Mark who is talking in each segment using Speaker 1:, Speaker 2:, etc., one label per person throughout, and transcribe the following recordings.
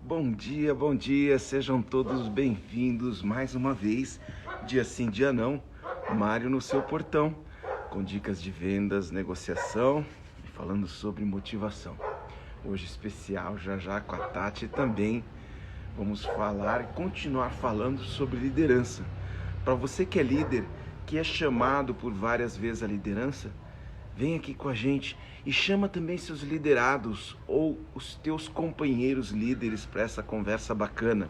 Speaker 1: bom dia, sejam todos bem-vindos mais uma vez, dia sim, dia não, Mário no seu portão, com dicas de vendas, negociação e falando sobre motivação. Hoje especial, já com a Tati também, vamos falar e continuar falando sobre liderança. Para você que é líder, que é chamado por várias vezes a liderança, vem aqui com a gente e chama também seus liderados ou os teus companheiros líderes para essa conversa bacana.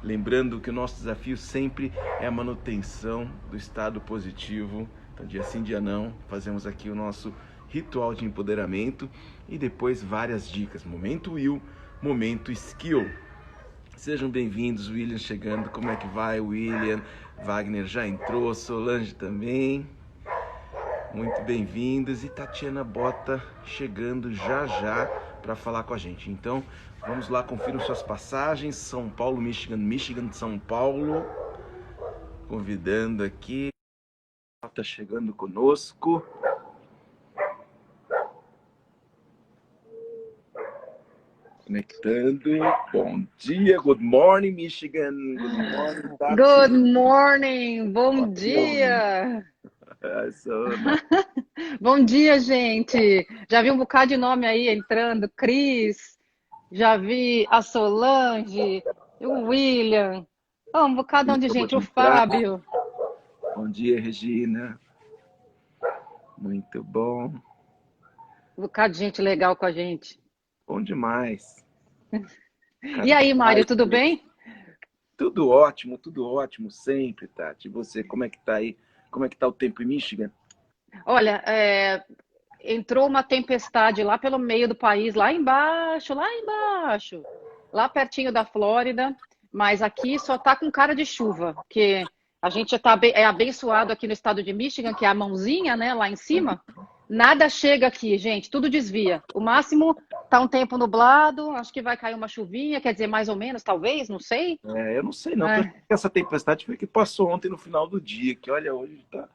Speaker 1: Lembrando que o nosso desafio sempre é a manutenção do estado positivo. Então, dia sim, dia não, fazemos aqui o nosso ritual de empoderamento e depois várias dicas. Momento Will, momento Skill. Sejam bem-vindos, William chegando. Como é que vai, William? Wagner já entrou, Solange também. Muito bem-vindos, e Tatiana Bota chegando já para falar com a gente. Então, vamos lá, confiram suas passagens. São Paulo, Michigan, Michigan, São Paulo. Convidando aqui. Está chegando conosco. Conectando. Bom dia, good morning, Michigan. Good morning, Tati.
Speaker 2: Good morning, bom dia. Bom dia, gente. Já vi um bocado de nome aí entrando. Cris, já vi a Solange, o William. Oh, um bocado de gente. O Fábio.
Speaker 1: Bom dia, Regina. Muito bom.
Speaker 2: Um bocado de gente legal com a gente.
Speaker 1: Bom demais.
Speaker 2: E aí, Mário, tudo bem?
Speaker 1: Tudo ótimo sempre, Tati. E você, como é que tá aí? Como é que tá o tempo em Michigan?
Speaker 2: Olha, entrou uma tempestade lá pelo meio do país, lá embaixo, lá pertinho da Flórida, mas aqui só tá com cara de chuva, porque a gente é abençoado aqui no estado de Michigan, que é a mãozinha, né, lá em cima. Nada chega aqui, gente, tudo desvia. O máximo tá um tempo nublado, acho que vai cair uma chuvinha, quer dizer, mais ou menos, talvez, não sei.
Speaker 1: Eu não sei não, porque essa tempestade foi que passou ontem no final do dia, que olha, hoje tá...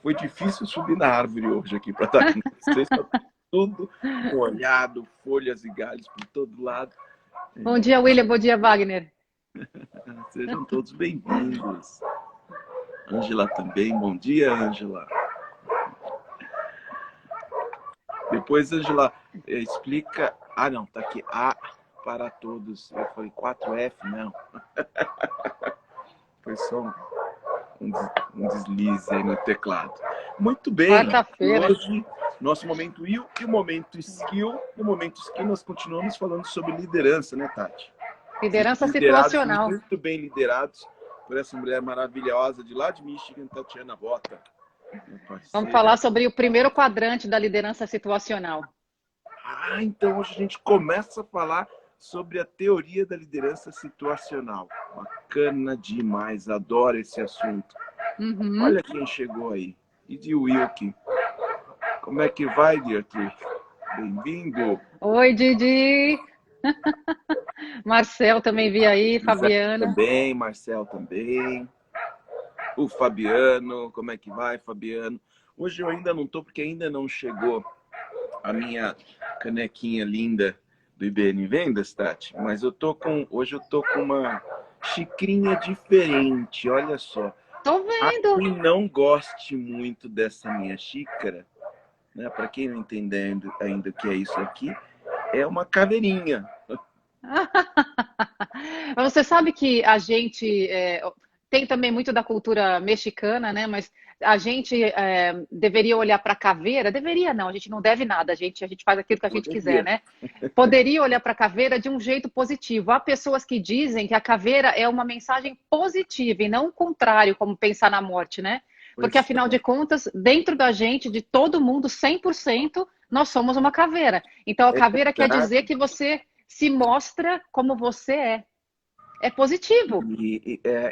Speaker 1: Foi difícil subir na árvore hoje aqui para estar com vocês, tá tudo molhado, folhas e galhos por todo lado.
Speaker 2: Bom dia, William, bom dia, Wagner.
Speaker 1: Sejam todos bem-vindos. Ângela também, bom dia, Ângela. Depois, Ângela, explica... Ah, não, tá aqui. A para todos. Eu falei 4F, não. Foi só um deslize aí no teclado. Muito bem.
Speaker 2: Quarta-feira.
Speaker 1: Hoje, nosso momento Will e o momento Skill. No momento Skill, nós continuamos falando sobre liderança, né, Tati?
Speaker 2: Liderança situacional.
Speaker 1: Muito bem liderados por essa mulher maravilhosa de lá de Michigan, Tatiana Bota.
Speaker 2: Vamos falar sobre o primeiro quadrante da liderança situacional.
Speaker 1: Então hoje a gente começa a falar sobre a teoria da liderança situacional. Bacana demais, adoro esse assunto. Olha quem chegou aí. E de Wilkie. Como é que vai, Dietrich? Bem-vindo.
Speaker 2: Oi, Didi. Marcel também vi aí, Fabiano.
Speaker 1: Também, Marcel também. O Fabiano, como é que vai, Fabiano? Hoje eu ainda não tô, porque ainda não chegou a minha canequinha linda do IBN Vendas, Tati. Mas hoje eu tô com uma xicrinha diferente, olha só.
Speaker 2: Tô vendo.
Speaker 1: Quem não goste muito dessa minha xícara, né? Para quem não entende ainda o que é isso aqui, é uma caveirinha.
Speaker 2: Você sabe que a gente tem também muito da cultura mexicana, né? Mas a gente deveria olhar para a caveira. Deveria não, a gente não deve nada, a gente faz aquilo que a gente quiser, né? Poderia olhar para a caveira de um jeito positivo. Há pessoas que dizem que a caveira é uma mensagem positiva e não o contrário, como pensar na morte, né? Porque, afinal de contas, dentro da gente, de todo mundo, 100%, nós somos uma caveira. Então, a caveira quer dizer que você se mostra como você é. É positivo.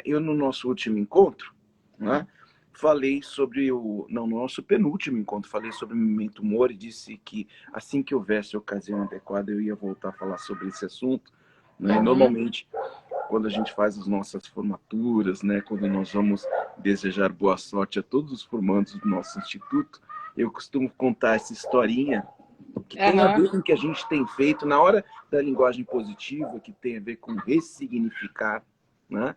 Speaker 1: Eu, no nosso último encontro, né, falei sobre no nosso penúltimo encontro, falei sobre o Memento Mori e disse que assim que houvesse ocasião adequada, eu ia voltar a falar sobre esse assunto. Né? Normalmente, quando a gente faz as nossas formaturas, né, quando nós vamos desejar boa sorte a todos os formandos do nosso instituto, eu costumo contar essa historinha que tem a
Speaker 2: Aham.
Speaker 1: ver com o que a gente tem feito na hora da linguagem positiva, que tem a ver com ressignificar, né?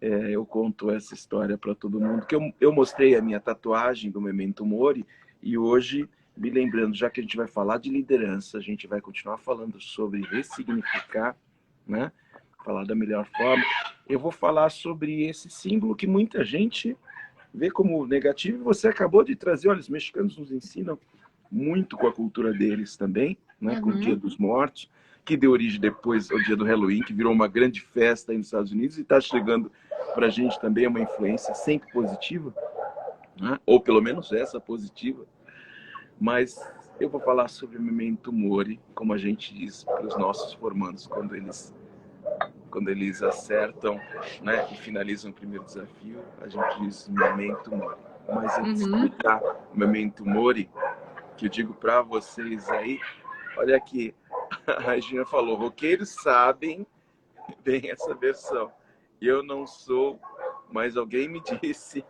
Speaker 1: Eu conto essa história para todo mundo, que eu mostrei a minha tatuagem do Memento Mori, e hoje, me lembrando, já que a gente vai falar de liderança, a gente vai continuar falando sobre ressignificar, né? Falar da melhor forma. Eu vou falar sobre esse símbolo que muita gente vê como negativo, e você acabou de trazer. Olha, os mexicanos nos ensinam muito com a cultura deles também, né? Com o Dia
Speaker 2: Uhum.
Speaker 1: dos Mortos, que deu origem depois ao Dia do Halloween, que virou uma grande festa aí nos Estados Unidos e está chegando para a gente também, é uma influência sempre positiva, né? Ou pelo menos essa positiva. Mas eu vou falar sobre o Memento Mori, como a gente diz para os nossos formandos quando eles acertam, né, e finalizam o primeiro desafio, a gente diz Memento Mori. Mas antes de
Speaker 2: Uhum.
Speaker 1: explicar o Memento Mori, que eu digo para vocês aí, olha aqui, a Regina falou, roqueiros sabem bem essa versão. Eu não sou, mas alguém me disse.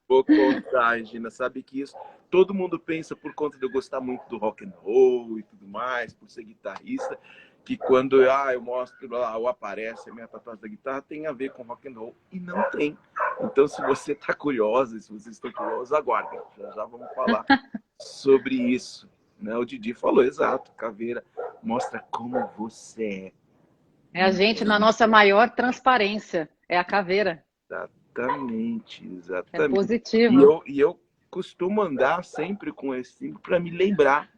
Speaker 1: Vou contar, Regina, sabe que isso todo mundo pensa por conta de eu gostar muito do rock and roll e tudo mais, por ser guitarrista, que quando eu mostro lá ou aparece a minha tatuagem da guitarra tem a ver com rock and roll e não tem. Então, se você está curiosa, se vocês estão curiosos, aguardem. Já vamos falar sobre isso. Né? O Didi falou, exato, caveira mostra como você
Speaker 2: É a gente na nossa maior transparência. É a caveira.
Speaker 1: Exatamente,
Speaker 2: É
Speaker 1: exatamente. E
Speaker 2: positivo.
Speaker 1: eu costumo andar sempre com esse símbolo para me lembrar.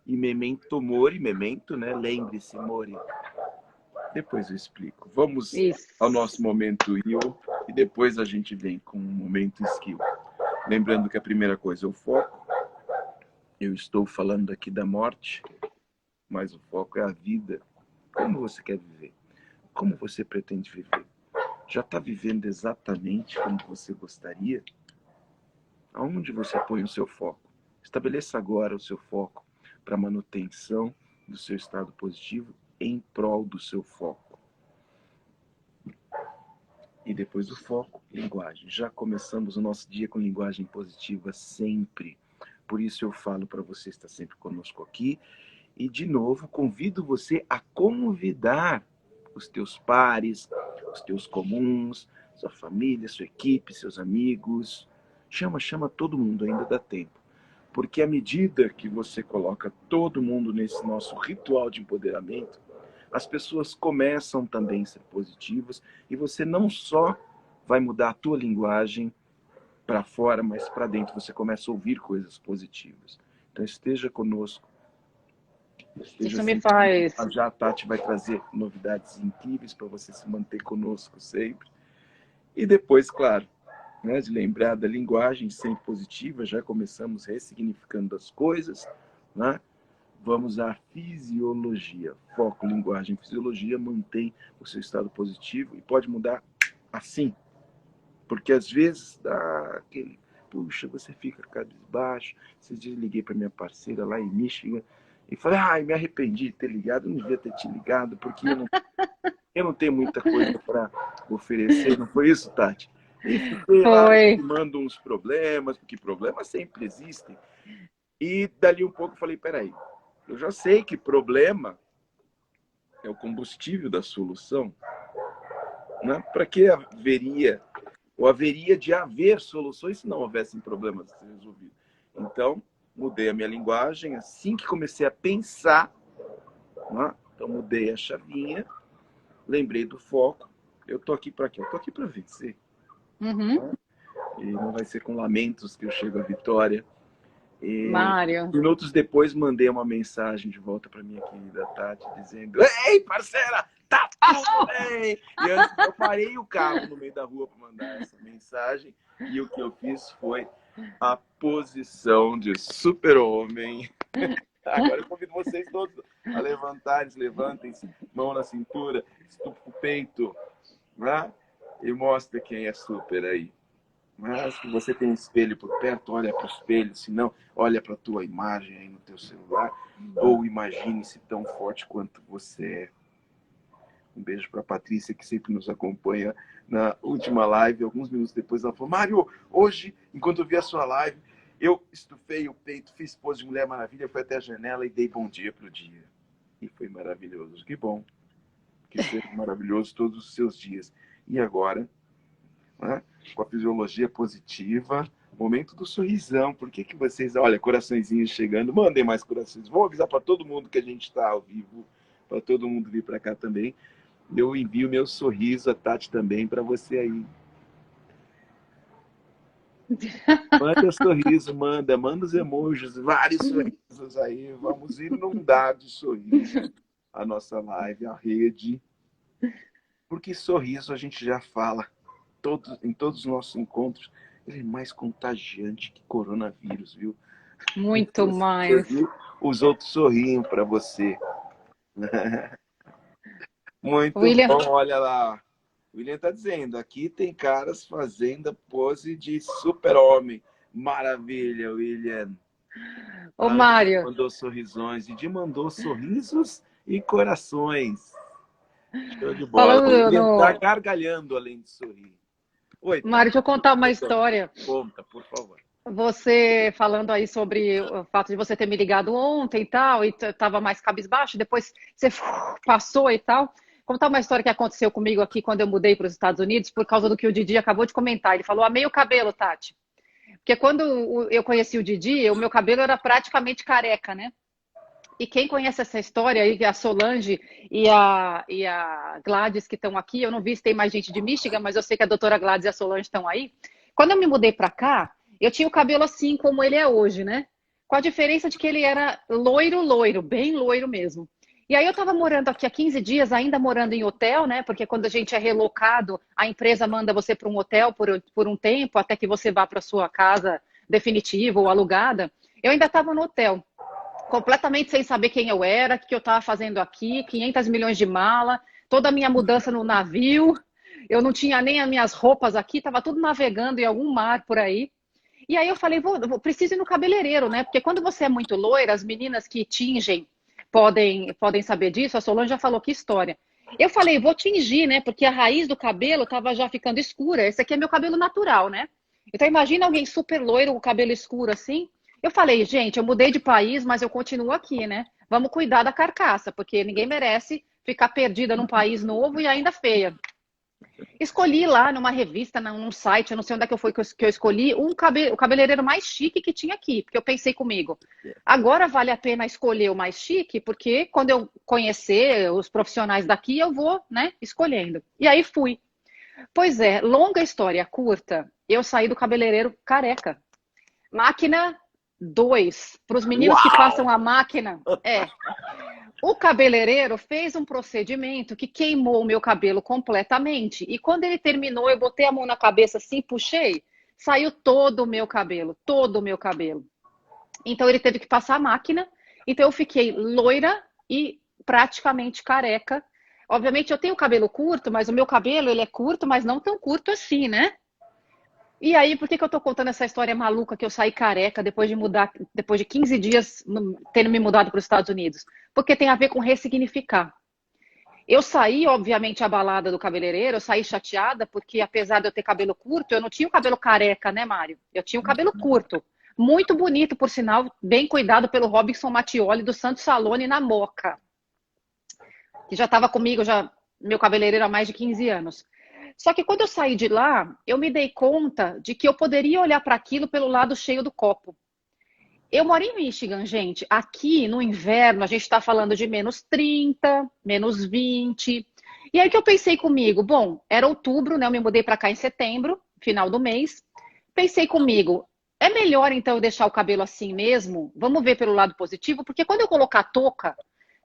Speaker 1: E memento mori, memento, né? Lembre-se, mori. Depois eu explico. Vamos ao nosso
Speaker 2: Isso.
Speaker 1: momento heal e depois a gente vem com o momento skill. Lembrando que a primeira coisa é o foco. Eu estou falando aqui da morte, mas o foco é a vida. Como você quer viver? Como você pretende viver? Já está vivendo exatamente como você gostaria? Aonde você põe o seu foco? Estabeleça agora o seu foco para manutenção do seu estado positivo em prol do seu foco. E depois do foco, linguagem. Já começamos o nosso dia com linguagem positiva sempre. Por isso eu falo para você estar sempre conosco aqui. E, de novo, convido você a convidar os teus pares, os teus comuns, sua família, sua equipe, seus amigos. Chama todo mundo, ainda dá tempo. Porque à medida que você coloca todo mundo nesse nosso ritual de empoderamento, as pessoas começam também a ser positivas e você não só vai mudar a tua linguagem para fora, mas para dentro você começa a ouvir coisas positivas. Então esteja conosco, esteja
Speaker 2: Isso me
Speaker 1: sempre.
Speaker 2: faz.
Speaker 1: Já a Tati vai trazer novidades incríveis para você se manter conosco sempre. E depois, claro, né, de lembrar da linguagem sempre positiva, já começamos ressignificando as coisas, né? Vamos à fisiologia. Foco, linguagem, fisiologia mantém o seu estado positivo e pode mudar assim. Porque às vezes dá aquele, puxa, você fica cabisbaixo. Esses dias liguei para minha parceira lá em Michigan e falei, ai, me arrependi de ter ligado, não devia ter te ligado, porque eu não tenho muita coisa para oferecer. Não foi isso, Tati? E fiquei lá
Speaker 2: Foi.
Speaker 1: mando uns problemas, porque problemas sempre existem. E dali um pouco eu falei, peraí, eu já sei que problema é o combustível da solução, né? Para que haveria, ou haveria de haver soluções se não houvessem problemas a ser resolvidos? Então, mudei a minha linguagem assim que comecei a pensar, né? Então, mudei a chavinha, lembrei do foco. Eu tô aqui para quê? Eu tô aqui para vencer.
Speaker 2: Uhum.
Speaker 1: Né? E não vai ser com lamentos que eu chego à vitória. E
Speaker 2: Mário.
Speaker 1: minutos depois mandei uma mensagem de volta para minha querida Tati dizendo: Ei, parceira, tá tudo
Speaker 2: Passou!
Speaker 1: bem! E antes eu parei o carro no meio da rua para mandar essa mensagem e o que eu fiz foi a posição de super-homem. Agora eu convido vocês todos a levantarem, levantem-se, mão na cintura, estufa o peito, né? E mostra quem é super aí. Mas se você tem um espelho por perto, olha para o espelho, se não, olha para a tua imagem aí no teu celular, ou imagine-se tão forte quanto você é. Um beijo para a Patrícia, que sempre nos acompanha na última live. Alguns minutos depois ela falou, Mário, hoje, enquanto eu vi a sua live, Eu estufei o peito, fiz pose de Mulher Maravilha, fui até a janela e dei bom dia pro dia. E foi maravilhoso. Que bom. Que seja maravilhoso todos os seus dias. E agora, né, com a fisiologia positiva, momento do sorrisão. Por que vocês, olha, coraçõezinhos chegando, mandem mais corações. Vamos avisar para todo mundo que a gente está ao vivo, para todo mundo vir para cá também. Eu envio meu sorriso, a Tati também, para você aí. Manda sorriso, manda os emojis, vários sorrisos aí. Vamos inundar de sorriso a nossa live, a rede. Porque sorriso a gente já fala em todos os nossos encontros. Ele é mais contagiante que coronavírus, viu?
Speaker 2: Muito mais.
Speaker 1: Os outros sorriem para você. Muito
Speaker 2: William,
Speaker 1: bom, olha lá. O William está dizendo, aqui tem caras fazendo pose de super-homem. Maravilha, William.
Speaker 2: ô
Speaker 1: A Ana
Speaker 2: Mário,
Speaker 1: mandou sorrisões, Didi mandou sorrisos e corações. Show de bola. O
Speaker 2: falando
Speaker 1: William está
Speaker 2: no...
Speaker 1: gargalhando além de sorrir. Oi, tá.
Speaker 2: Mário, deixa eu contar uma história.
Speaker 1: Conta, por favor.
Speaker 2: Você falando aí sobre o fato de você ter me ligado ontem e tal, e tava mais cabisbaixo, depois você passou e tal. Contar uma história que aconteceu comigo aqui quando eu mudei para os Estados Unidos, por causa do que o Didi acabou de comentar. Ele falou, amei o cabelo, Tati. Porque quando eu conheci o Didi, o meu cabelo era praticamente careca, né? E quem conhece essa história aí, a Solange e a Gladys que estão aqui, eu não vi se tem mais gente de Michigan, mas eu sei que a doutora Gladys e a Solange estão aí. Quando eu me mudei para cá, eu tinha o cabelo assim como ele é hoje, né? Com a diferença de que ele era loiro, loiro, bem loiro mesmo. E aí eu estava morando aqui há 15 dias, ainda morando em hotel, né? Porque quando a gente é relocado, a empresa manda você para um hotel por um tempo, até que você vá para sua casa definitiva ou alugada. Eu ainda estava no hotel completamente sem saber quem eu era, o que eu estava fazendo aqui, 500 milhões de mala, toda a minha mudança no navio, eu não tinha nem as minhas roupas aqui, estava tudo navegando em algum mar por aí. E aí eu falei, preciso ir no cabeleireiro, né? Porque quando você é muito loira, as meninas que tingem podem saber disso, a Solange já falou que história. Eu falei, vou tingir, né? Porque a raiz do cabelo estava já ficando escura. Esse aqui é meu cabelo natural, né? Então imagina alguém super loiro, com o cabelo escuro assim. Eu falei, gente, eu mudei de país, mas eu continuo aqui, né? Vamos cuidar da carcaça, porque ninguém merece ficar perdida num país novo e ainda feia. Escolhi lá numa revista, num site, eu não sei onde é que foi que eu escolhi, o cabeleireiro mais chique que tinha aqui, porque eu pensei comigo, agora vale a pena escolher o mais chique, porque quando eu conhecer os profissionais daqui, eu vou, né, escolhendo. E aí fui. Pois é, longa história curta, eu saí do cabeleireiro careca. Máquina 2. Para os meninos que
Speaker 1: Uau!
Speaker 2: passam a máquina, o cabeleireiro fez um procedimento que queimou o meu cabelo completamente. E quando ele terminou, eu botei a mão na cabeça assim, puxei, saiu todo o meu cabelo, todo o meu cabelo. Então ele teve que passar a máquina. Então eu fiquei loira e praticamente careca. Obviamente eu tenho cabelo curto, mas o meu cabelo ele é curto, mas não tão curto assim, né? E aí, por que que eu tô contando essa história maluca que eu saí careca depois de mudar, depois de 15 dias tendo me mudado para os Estados Unidos? Porque tem a ver com ressignificar. Eu saí, obviamente, abalada do cabeleireiro, eu saí chateada, porque apesar de eu ter cabelo curto, eu não tinha o cabelo careca, né, Mário? Eu tinha o cabelo curto. Muito bonito, por sinal, bem cuidado pelo Robinson Mattioli do Santo Salone na Moca, que já estava comigo, já meu cabeleireiro há mais de 15 anos. Só que quando eu saí de lá, eu me dei conta de que eu poderia olhar para aquilo pelo lado cheio do copo. Eu moro em Michigan, gente. Aqui no inverno a gente está falando de -30, -20. E aí que eu pensei comigo, bom, era outubro, né? Eu me mudei para cá em setembro, final do mês. Pensei comigo, é melhor então eu deixar o cabelo assim mesmo? Vamos ver pelo lado positivo, porque quando eu colocar a touca,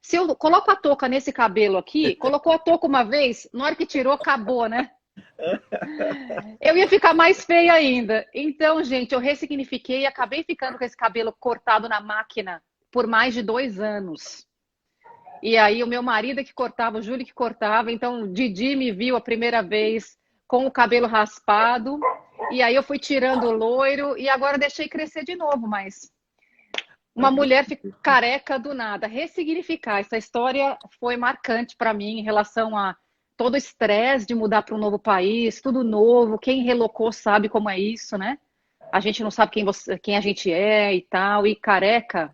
Speaker 2: se eu coloco a touca nesse cabelo aqui, colocou a touca uma vez, na hora que tirou, acabou, né? Eu ia ficar mais feia ainda. Então, gente, eu ressignifiquei e acabei ficando com esse cabelo cortado na máquina por mais de 2 anos. E aí, o meu marido é que cortava, o Júlio que cortava. Então, o Didi me viu a primeira vez com o cabelo raspado. E aí, eu fui tirando o loiro e agora deixei crescer de novo. Mas uma mulher fica careca do nada. Ressignificar. Essa história foi marcante para mim em relação a todo o estresse de mudar para um novo país, tudo novo. Quem relocou sabe como é isso, né? a gente não sabe quem a gente é e tal, e careca,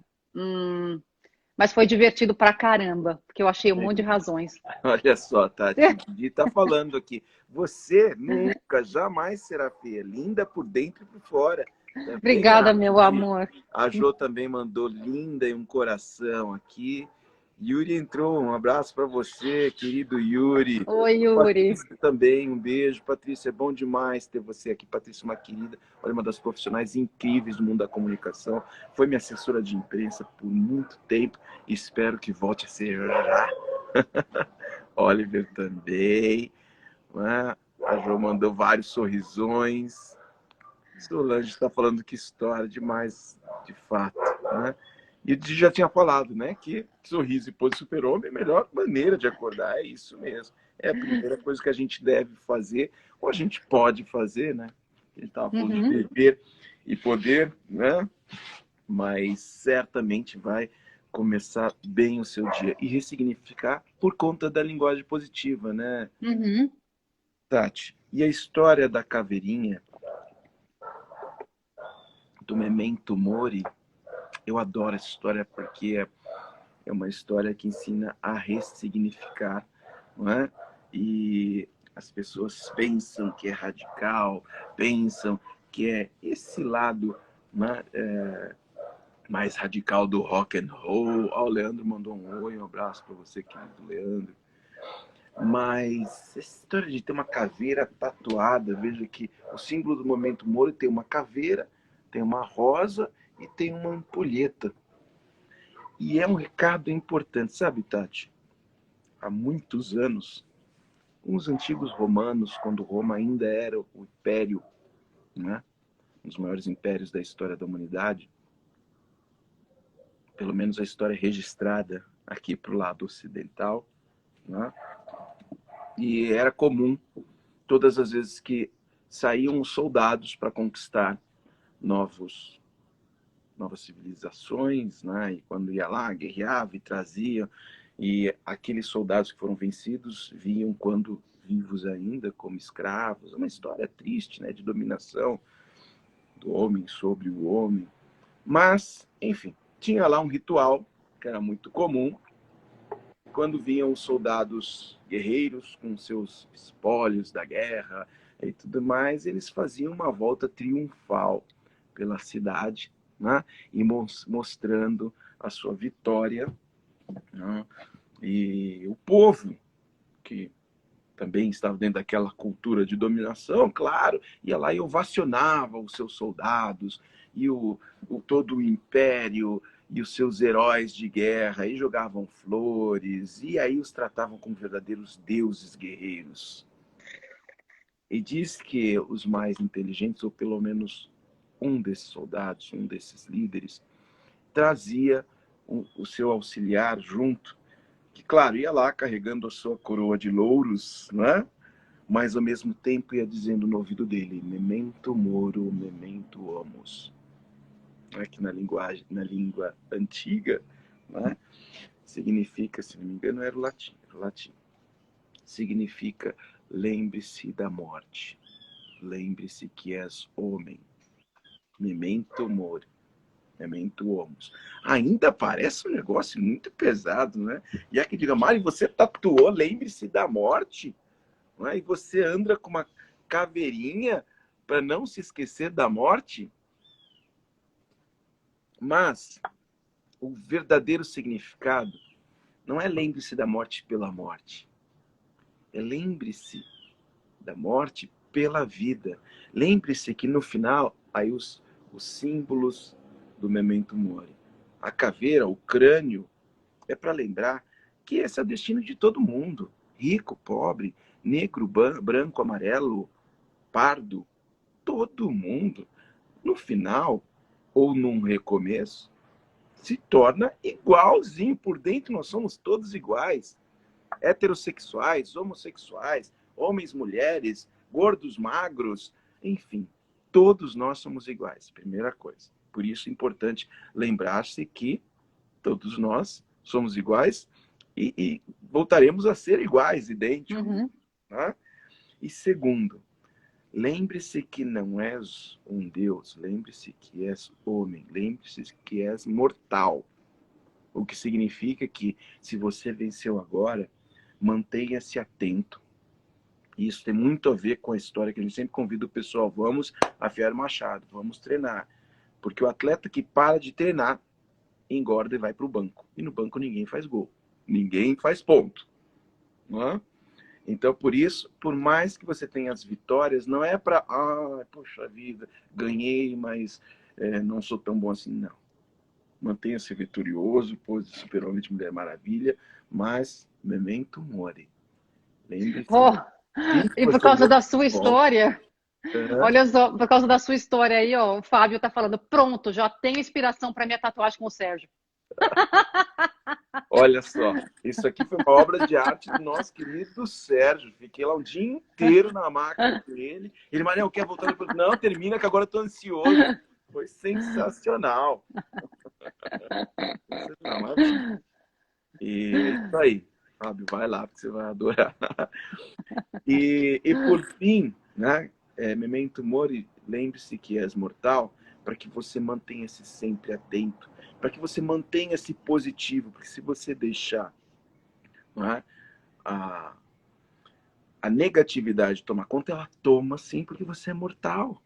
Speaker 2: mas foi divertido pra caramba, porque eu achei um monte de razões.
Speaker 1: Olha só, Tati, o Didi tá falando aqui. Você nunca, jamais será feia. Linda por dentro e por fora. Também
Speaker 2: Obrigada,
Speaker 1: acho,
Speaker 2: meu
Speaker 1: Didi.
Speaker 2: amor.
Speaker 1: A Jo também mandou linda e um coração aqui. Yuri entrou, um abraço para você, querido Yuri.
Speaker 2: Oi, Yuri.
Speaker 1: Patrícia também, um beijo. Patrícia, é bom demais ter você aqui. Patrícia, uma querida, olha, uma das profissionais incríveis do mundo da comunicação. Foi minha assessora de imprensa por muito tempo e espero que volte a ser. Oliver também. Né? A Jo mandou vários sorrisões. Solange está falando que história demais, de fato. Né? E já tinha falado, né, que sorriso e pose de super-homem é a melhor maneira de acordar, é isso mesmo. É a primeira coisa que a gente deve fazer, ou a gente pode fazer, né? A gente estava falando de dever e poder, né? Mas certamente vai começar bem o seu dia e ressignificar por conta da linguagem positiva, né, Tati? E a história da caveirinha, do Memento Mori, eu adoro essa história porque é uma história que ensina a ressignificar, não é? E as pessoas pensam que é radical, pensam que é esse lado, né, mais radical do rock and roll. Ó, o Leandro mandou um oi, um abraço para você, querido Leandro. Mas essa história de ter uma caveira tatuada, veja que o símbolo do Momento Mori tem uma caveira, tem uma rosa e tem uma ampulheta. E é um recado importante, sabe, Tati? Há muitos anos, os antigos romanos, quando Roma ainda era o império, né, um dos maiores impérios da história da humanidade, pelo menos a história registrada aqui para o lado ocidental, né, e era comum, todas as vezes que saíam os soldados para conquistar novas civilizações, né, e quando ia lá, guerreava e trazia, e aqueles soldados que foram vencidos vinham quando vivos ainda como escravos. É uma história triste, né, de dominação do homem sobre o homem. Mas, enfim, tinha lá um ritual que era muito comum. Quando vinham os soldados guerreiros com seus espólios da guerra e tudo mais, eles faziam uma volta triunfal pela cidade, né? E mostrando a sua vitória, né? E o povo, que também estava dentro daquela cultura de dominação, claro, ia lá e ovacionava os seus soldados e todo o império e os seus heróis de guerra, e jogavam flores, e aí os tratavam como verdadeiros deuses guerreiros. E diz que os mais inteligentes, ou pelo menos um desses soldados, um desses líderes, trazia o seu auxiliar junto, que, claro, ia lá carregando a sua coroa de louros, né? Mas ao mesmo tempo ia dizendo no ouvido dele: Memento moro, memento homus. Que na língua antiga, né? Significa, se não me engano, era o latim. Significa: lembre-se da morte, lembre-se que és homem. Memento mori, memento homus. Ainda parece um negócio muito pesado, né? E é que diga, Mari, você tatuou, lembre-se da morte? Né? E você anda com uma caveirinha para não se esquecer da morte? Mas o verdadeiro significado não é lembre-se da morte pela morte. É lembre-se da morte pela vida. Lembre-se que no final, aí os símbolos do Memento Mori. A caveira, o crânio, é para lembrar que esse é o destino de todo mundo. Rico, pobre, negro, branco, amarelo, pardo, todo mundo, no final, ou num recomeço, se torna igualzinho. Por dentro nós somos todos iguais. Heterossexuais, homossexuais, homens, mulheres, gordos, magros, enfim, todos nós somos iguais, primeira coisa. Por isso é importante lembrar-se que todos nós somos iguais e voltaremos a ser iguais, idênticos. Tá? E segundo, Lembre-se que não és um Deus, lembre-se que és homem, lembre-se que és mortal. O que significa que, se você venceu agora, mantenha-se atento. Isso tem muito a ver com a história que a gente sempre convida o pessoal, vamos afiar o machado, vamos treinar. Porque o atleta que para de treinar, engorda e vai para o banco. E no banco ninguém faz gol, ninguém faz ponto. Não é? Então, por isso, por mais que você tenha as vitórias, não é para, poxa vida, ganhei, mas não sou tão bom assim, não. Mantenha-se vitorioso, pose de super-homem de Mulher Maravilha, mas memento mori. Lembre-se
Speaker 2: Oh,
Speaker 1: que
Speaker 2: e por
Speaker 1: você
Speaker 2: causa da sua
Speaker 1: morre.
Speaker 2: história, olha só, por causa da sua história aí, ó, o Fábio tá falando, pronto, já tenho inspiração para minha tatuagem com o Sérgio.
Speaker 1: Olha só, isso aqui foi uma obra de arte do nosso querido Sérgio. Fiquei lá um dia inteiro na máquina com ele. Ele, Marião, quer voltar depois? Não, termina que agora eu tô ansioso. Foi sensacional. Sensacional, e é isso aí, Fábio, vai lá, porque você vai adorar. E por fim, né, memento mori, lembre-se que és mortal, para que você mantenha-se sempre atento, para que você mantenha-se positivo, porque se você deixar, não é, a negatividade tomar conta, ela toma sim, porque você é mortal.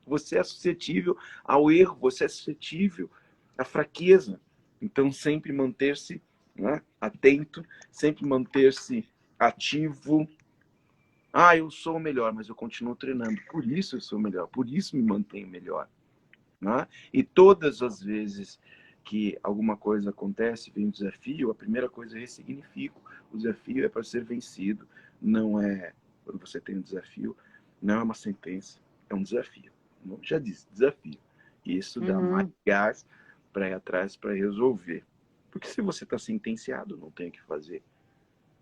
Speaker 1: Você é suscetível ao erro, você é suscetível à fraqueza. Então, sempre manter-se, né, atento, sempre manter-se ativo. Eu sou o melhor, mas eu continuo treinando. Por isso eu sou o melhor, por isso me mantenho melhor. Né? E todas as vezes que alguma coisa acontece, vem um desafio, a primeira coisa é ressignifico. O desafio é para ser vencido. Não é, quando você tem um desafio, não é uma sentença, é um desafio. Já disse, desafio. E isso dá mais gás para ir atrás, para resolver. Porque se você está sentenciado, não tem o que fazer.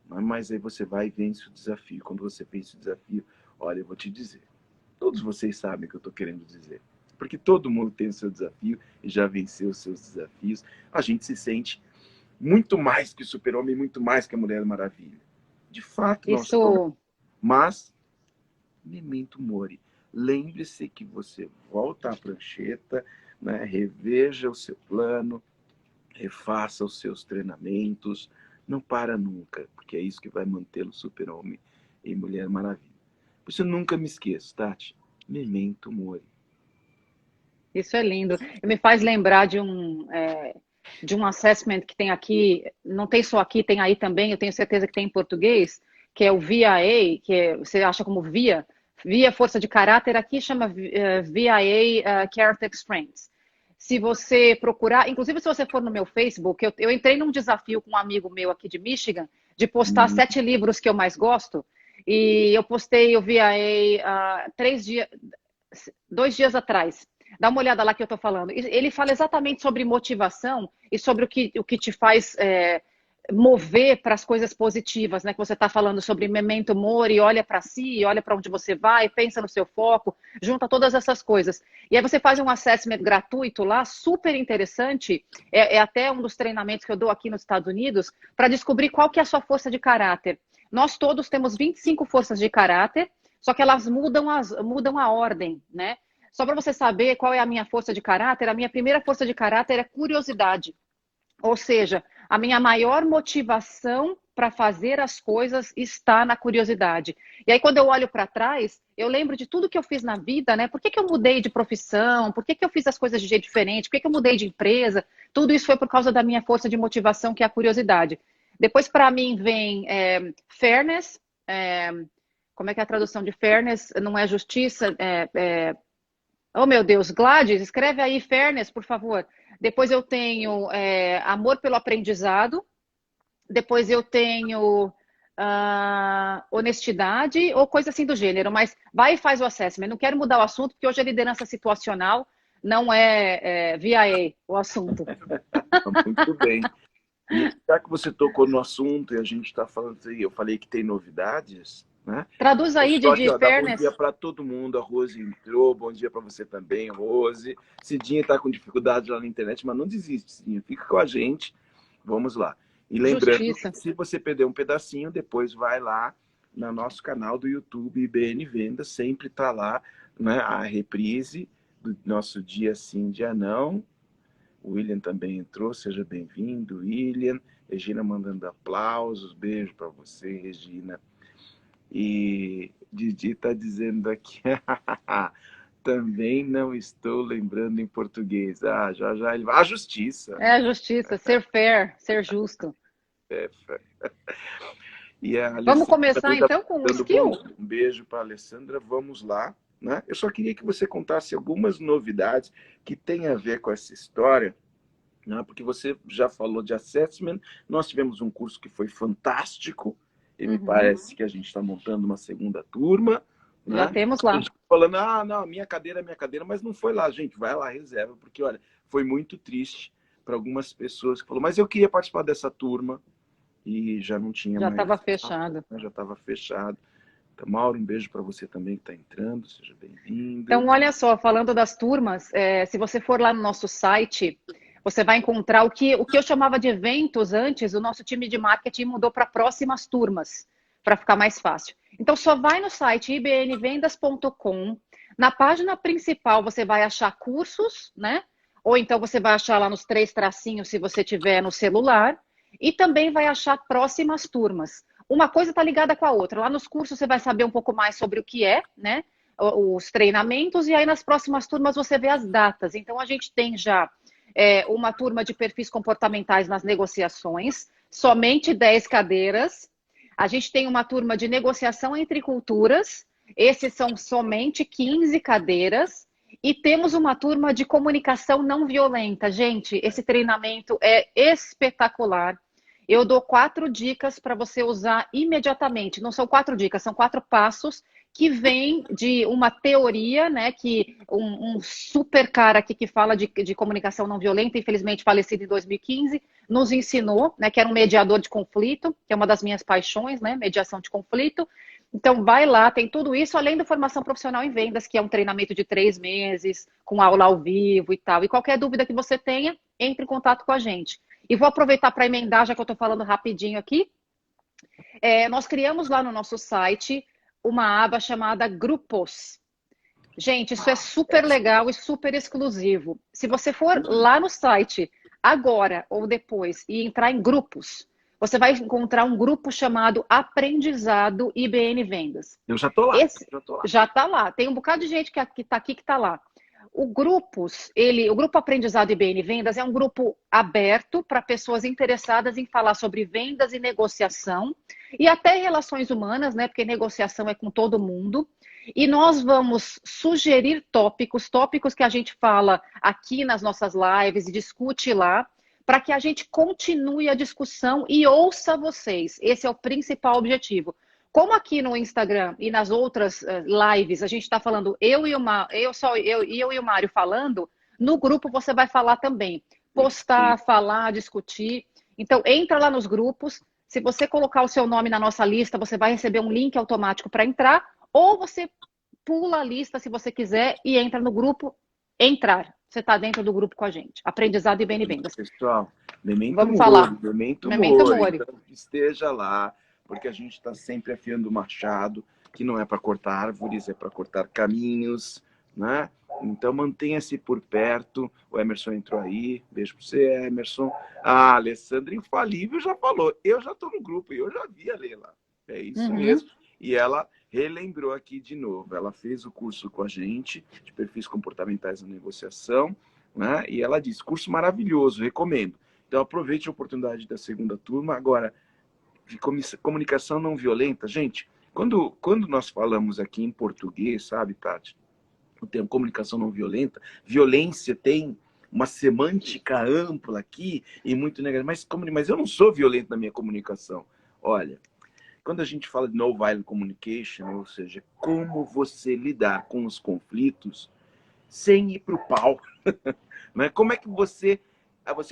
Speaker 1: Mas aí você vai e vence o desafio. Quando você vence o desafio, olha, eu vou te dizer. Todos vocês sabem o que eu estou querendo dizer. Porque todo mundo tem o seu desafio e já venceu os seus desafios. A gente se sente muito mais que o super-homem, muito mais que a Mulher Maravilha. De fato, nós somos.
Speaker 2: Isso,
Speaker 1: Mas, memento mori. Lembre-se que você volta à prancheta, né, reveja o seu plano, refaça os seus treinamentos, não para nunca, porque é isso que vai mantê-lo super-homem e Mulher Maravilha. Por isso eu nunca me esqueço, Tati, memento mori.
Speaker 2: isso é lindo. Me faz lembrar de um assessment que tem aqui, não tem só aqui, tem aí também, eu tenho certeza que tem em português, que é o VIA, você acha como via força de caráter, aqui chama VIA Character Strengths. Se você procurar, inclusive se você for no meu Facebook, eu entrei num desafio com um amigo meu aqui de Michigan, de postar 7 livros que eu mais gosto, e eu postei o VIA 2 dias atrás. Dá uma olhada lá que eu estou falando. Ele fala exatamente sobre motivação e sobre o que te faz mover para as coisas positivas, né? Que você está falando sobre memento mori, olha para si, olha para onde você vai, pensa no seu foco, junta todas essas coisas. E aí você faz um assessment gratuito lá, super interessante. É até um dos treinamentos que eu dou aqui nos Estados Unidos para descobrir qual que é a sua força de caráter. Nós todos temos 25 forças de caráter, só que elas mudam a ordem, né? Só para você saber qual é a minha força de caráter, a minha primeira força de caráter é curiosidade. Ou seja, a minha maior motivação para fazer as coisas está na curiosidade. E aí, quando eu olho para trás, eu lembro de tudo que eu fiz na vida, né? Por que que eu mudei de profissão? Por que que eu fiz as coisas de jeito diferente? Por que que eu mudei de empresa? Tudo isso foi por causa da minha força de motivação, que é a curiosidade. Depois, para mim, vem fairness. Como é que é a tradução de fairness? Não é justiça, Oh, meu Deus, Gladys, escreve aí fairness, por favor. Depois eu tenho amor pelo aprendizado. Depois eu tenho honestidade ou coisa assim do gênero. Mas vai e faz o assessment. Não quero mudar o assunto, porque hoje é liderança situacional, não é VIA o assunto.
Speaker 1: Muito bem. E já que você tocou no assunto e a gente está falando aí, eu falei que tem novidades, né?
Speaker 2: Traduz aí,
Speaker 1: Só aqui,
Speaker 2: Didi,
Speaker 1: ó, dá bom dia
Speaker 2: fairness.
Speaker 1: para todo mundo. A Rose entrou, bom dia para você também, Rose. Cidinha está com dificuldade lá na internet, mas não desiste, Cidinha. Fica com a gente. Vamos lá. E lembrando,
Speaker 2: Justiça.
Speaker 1: se você perder um pedacinho, depois vai lá no nosso canal do YouTube IBN Vendas, sempre está lá, né, a reprise do nosso Dia Sim, Dia Não. O William também entrou, seja bem-vindo, William. Regina mandando aplausos, beijo para você, Regina. E Didi está dizendo aqui, também não estou lembrando em português. Ah, já já ele vai. A justiça.
Speaker 2: É a justiça, ser fair, ser justo.
Speaker 1: É, e a
Speaker 2: Vamos
Speaker 1: Alessandra
Speaker 2: começar
Speaker 1: também está
Speaker 2: então com o
Speaker 1: dando bom.
Speaker 2: skill?
Speaker 1: Um beijo para a Alessandra, vamos lá. Né? Eu só queria que você contasse algumas novidades que têm a ver com essa história, né? Porque você já falou de assessment, nós tivemos um curso que foi fantástico, e me parece que a gente está montando uma segunda turma.
Speaker 2: Já
Speaker 1: Né?
Speaker 2: temos
Speaker 1: A
Speaker 2: lá.
Speaker 1: gente falando, não, minha cadeira, mas não foi lá, gente, vai lá, reserva, porque, olha, foi muito triste para algumas pessoas que falaram, mas eu queria participar dessa turma, e já não tinha
Speaker 2: Já
Speaker 1: mais.
Speaker 2: estava fechado.
Speaker 1: Né? Já estava fechado. Então, Mauro, um beijo para você também que está entrando, seja bem-vindo.
Speaker 2: Então, olha só, falando das turmas, se você for lá no nosso site, você vai encontrar o que eu chamava de eventos antes, o nosso time de marketing mudou para próximas turmas, para ficar mais fácil. Então, só vai no site ibnvendas.com, na página principal você vai achar cursos, né? Ou então você vai achar lá nos 3 tracinhos se você tiver no celular, e também vai achar próximas turmas. Uma coisa está ligada com a outra. Lá nos cursos você vai saber um pouco mais sobre o que é, né? Os treinamentos, e aí nas próximas turmas você vê as datas. Então, a gente tem já uma turma de perfis comportamentais nas negociações, somente 10 cadeiras. A gente tem uma turma de negociação entre culturas, esses são somente 15 cadeiras. E temos uma turma de comunicação não violenta. Gente, esse treinamento é espetacular. Eu dou 4 dicas para você usar imediatamente. Não são 4 dicas, são 4 passos que vêm de uma teoria, né? Que um super cara aqui que fala de comunicação não violenta, infelizmente falecido em 2015, nos ensinou, né? Que era um mediador de conflito, que é uma das minhas paixões, né? Mediação de conflito. Então, vai lá, tem tudo isso, além da formação profissional em vendas, que é um treinamento de 3 meses, com aula ao vivo e tal. E qualquer dúvida que você tenha, entre em contato com a gente. E vou aproveitar para emendar, já que eu estou falando rapidinho aqui. Nós criamos lá no nosso site uma aba chamada Grupos. Gente, isso é super legal e super exclusivo. Se você for lá no site, agora ou depois, e entrar em grupos, você vai encontrar um grupo chamado Aprendizado IBN Vendas.
Speaker 1: Eu já estou lá.
Speaker 2: Já está lá. Tem um bocado de gente que está aqui que está lá. O grupo Aprendizado IBN Vendas é um grupo aberto para pessoas interessadas em falar sobre vendas e negociação e até relações humanas, né? Porque negociação é com todo mundo. E nós vamos sugerir tópicos que a gente fala aqui nas nossas lives e discute lá, para que a gente continue a discussão e ouça vocês. Esse é o principal objetivo. Como aqui no Instagram e nas outras lives a gente está falando eu e o Mário falando, no grupo você vai falar também. Postar, falar, discutir. Então, entra lá nos grupos. Se você colocar o seu nome na nossa lista, você vai receber um link automático para entrar, ou você pula a lista se você quiser e entra no grupo. Entrar. Você está dentro do grupo com a gente. Aprendizado e IBN Vendas.
Speaker 1: Pessoal, memento
Speaker 2: Vamos
Speaker 1: mori,
Speaker 2: falar.
Speaker 1: memento
Speaker 2: Memento
Speaker 1: mori.
Speaker 2: mori.
Speaker 1: Então, esteja lá, porque a gente está sempre afiando o machado, que não é para cortar árvores, é para cortar caminhos, né? Então mantenha-se por perto. O Emerson entrou aí, beijo para você, Emerson. A Alessandra Infalível já falou, eu já estou no grupo e eu já vi a Leila. É isso mesmo. E ela relembrou aqui de novo. Ela fez o curso com a gente de perfis comportamentais na negociação, né? E ela disse, curso maravilhoso, recomendo. Então aproveite a oportunidade da segunda turma. Agora, de comunicação não violenta, gente, quando nós falamos aqui em português, sabe, Tati, o termo comunicação não violenta, violência tem uma semântica ampla aqui e muito negativa, mas eu não sou violento na minha comunicação. Olha, quando a gente fala de no violent communication, ou seja, como você lidar com os conflitos sem ir para o pau, né? Como é que você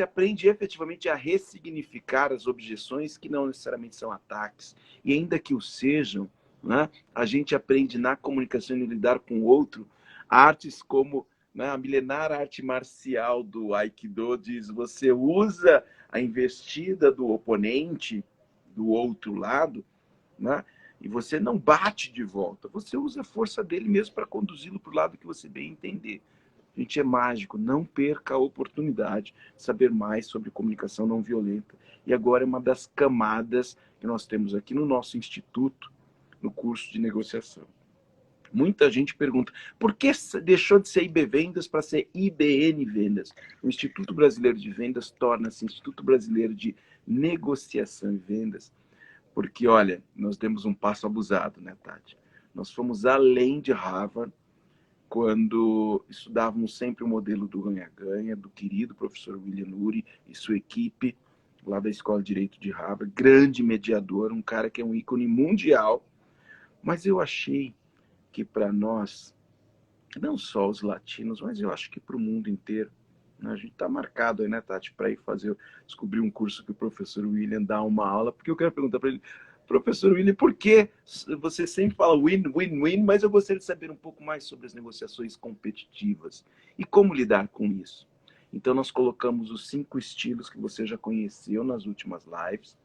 Speaker 1: aprende efetivamente a ressignificar as objeções que não necessariamente são ataques, e ainda que o sejam, né? A gente aprende na comunicação e lidar com o outro, artes como, né, a milenar arte marcial do Aikido diz, você usa a investida do oponente, do outro lado, né, E você não bate de volta, você usa a força dele mesmo para conduzi-lo para o lado que você bem entender. A gente, é mágico, não perca a oportunidade de saber mais sobre comunicação não violenta. E agora é uma das camadas que nós temos aqui no nosso instituto, no curso de negociação. Muita gente pergunta, por que deixou de ser IB Vendas para ser IBN Vendas? O Instituto Brasileiro de Vendas torna-se Instituto Brasileiro de Negociação e Vendas, porque, olha, nós demos um passo abusado, né, Tati? Nós fomos além de Harvard, quando estudávamos sempre o modelo do ganha-ganha, do querido professor William Ury e sua equipe, lá da Escola de Direito de Harvard, grande mediador, um cara que é um ícone mundial. Mas eu achei que para nós, não só os latinos, mas eu acho que para o mundo inteiro, né, a gente está marcado aí, né, Tati, para ir descobrir um curso que o professor William dá uma aula, porque eu quero perguntar para ele, professor William, por que você sempre fala win, win, win, mas eu gostaria de saber um pouco mais sobre as negociações competitivas e como lidar com isso. Então, nós colocamos os 5 estilos que você já conheceu nas últimas lives.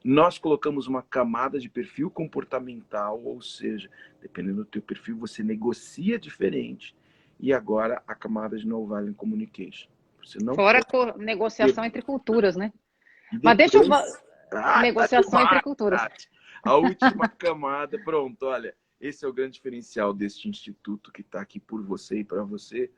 Speaker 1: Nós colocamos uma camada de perfil comportamental, ou seja, dependendo do teu perfil, você negocia diferente. E agora a camada de non-violent communication. Você não
Speaker 2: Fora
Speaker 1: pode...
Speaker 2: negociação entre culturas, né?
Speaker 1: E
Speaker 2: Mas deixa eu...
Speaker 1: depois...
Speaker 2: negociação entre culturas.
Speaker 1: Tati. A última camada, pronto, olha, esse é o grande diferencial deste instituto que está aqui por você e para você.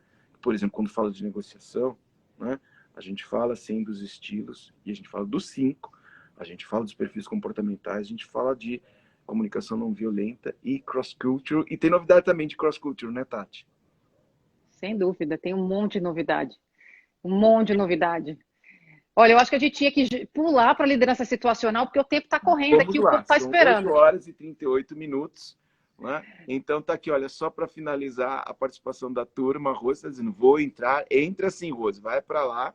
Speaker 1: Por exemplo, quando fala de negociação, né, a gente fala assim dos estilos e a gente fala dos 5. A gente fala dos perfis comportamentais, a gente fala de comunicação não violenta e cross-culture. E tem novidade também de cross-culture, né, Tati?
Speaker 2: Sem dúvida, tem um monte de novidade. Um monte de novidade. Olha, eu acho que a gente tinha que pular para a liderança situacional, porque o tempo está correndo
Speaker 1: Vamos
Speaker 2: aqui,
Speaker 1: lá.
Speaker 2: o povo está
Speaker 1: São
Speaker 2: esperando.
Speaker 1: 8 horas e 38 minutos. Né? Então tá aqui, olha, só para finalizar a participação da turma, a Rose está dizendo, vou entrar, entra sim, Rose, vai para lá.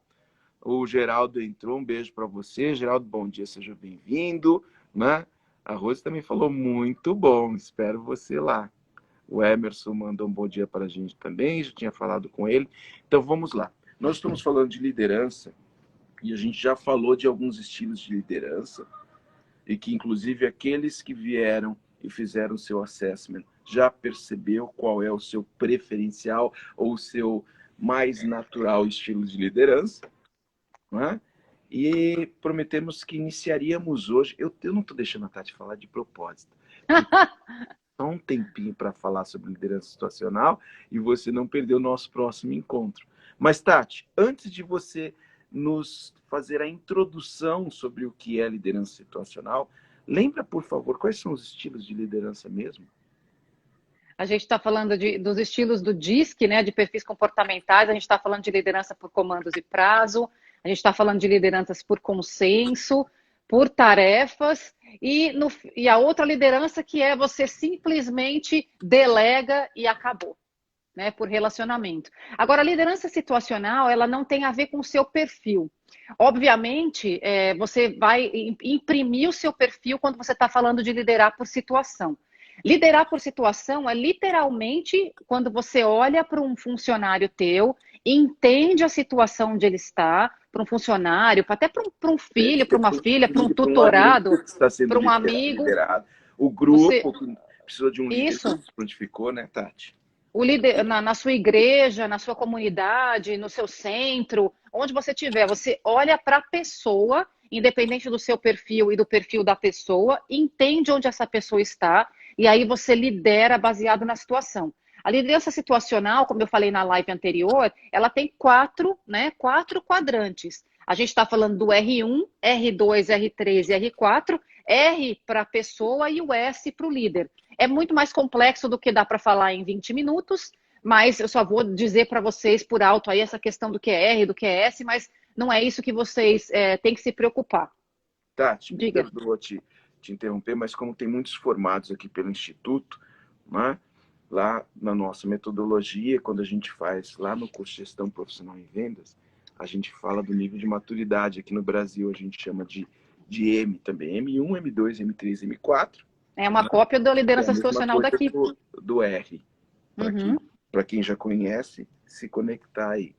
Speaker 1: O Geraldo entrou, um beijo para você. Geraldo, bom dia, seja bem-vindo. Né? A Rose também falou muito bom, espero você lá. O Emerson mandou um bom dia para a gente também, já tinha falado com ele. Então vamos lá. Nós estamos falando de liderança e a gente já falou de alguns estilos de liderança e que inclusive aqueles que vieram e fizeram o seu assessment já percebeu qual é o seu preferencial ou o seu mais natural estilo de liderança. Né? E prometemos que iniciaríamos hoje. Eu não estou deixando a Tati falar de propósito. Só um tempinho para falar sobre liderança situacional e você não perder o nosso próximo encontro. Mas, Tati, antes de você nos fazer a introdução sobre o que é liderança situacional, lembra, por favor, quais são os estilos de liderança mesmo?
Speaker 2: A gente está falando dos estilos do DISC, né, de perfis comportamentais, a gente está falando de liderança por comandos e prazo, a gente está falando de lideranças por consenso, por tarefas, e a outra liderança que é você simplesmente delega e acabou, né, por relacionamento. Agora, a liderança situacional, ela não tem a ver com o seu perfil. Obviamente, você vai imprimir o seu perfil quando você está falando de liderar por situação. Liderar por situação é literalmente quando você olha para um funcionário teu, entende a situação onde ele está, para um funcionário, até para um filho, para uma filha, para um tutorado, para um amigo.
Speaker 1: O grupo que precisou de um líder que se prontificou, né, Tati?
Speaker 2: O líder, na sua igreja, na sua comunidade, no seu centro, onde você estiver, você olha para a pessoa, independente do seu perfil e do perfil da pessoa, entende onde essa pessoa está, e aí você lidera baseado na situação. A liderança situacional, como eu falei na live anterior, ela tem 4 quadrantes. A gente está falando do R1, R2, R3 e R4, R para a pessoa e o S para o líder. É muito mais complexo do que dá para falar em 20 minutos, mas eu só vou dizer para vocês por alto aí essa questão do que é R, do que é S, mas não é isso que vocês têm que se preocupar.
Speaker 1: Tati,
Speaker 2: diga.
Speaker 1: Me perdoa te interromper, mas como tem muitos formados aqui pelo Instituto, né, lá na nossa metodologia, quando a gente faz lá no curso de Gestão Profissional em Vendas, a gente fala do nível de maturidade. Aqui no Brasil a gente chama de M também, M1, M2, M3, M4.
Speaker 2: É uma cópia da liderança situacional daqui.
Speaker 1: Do R, para quem já conhece, se conectar aí.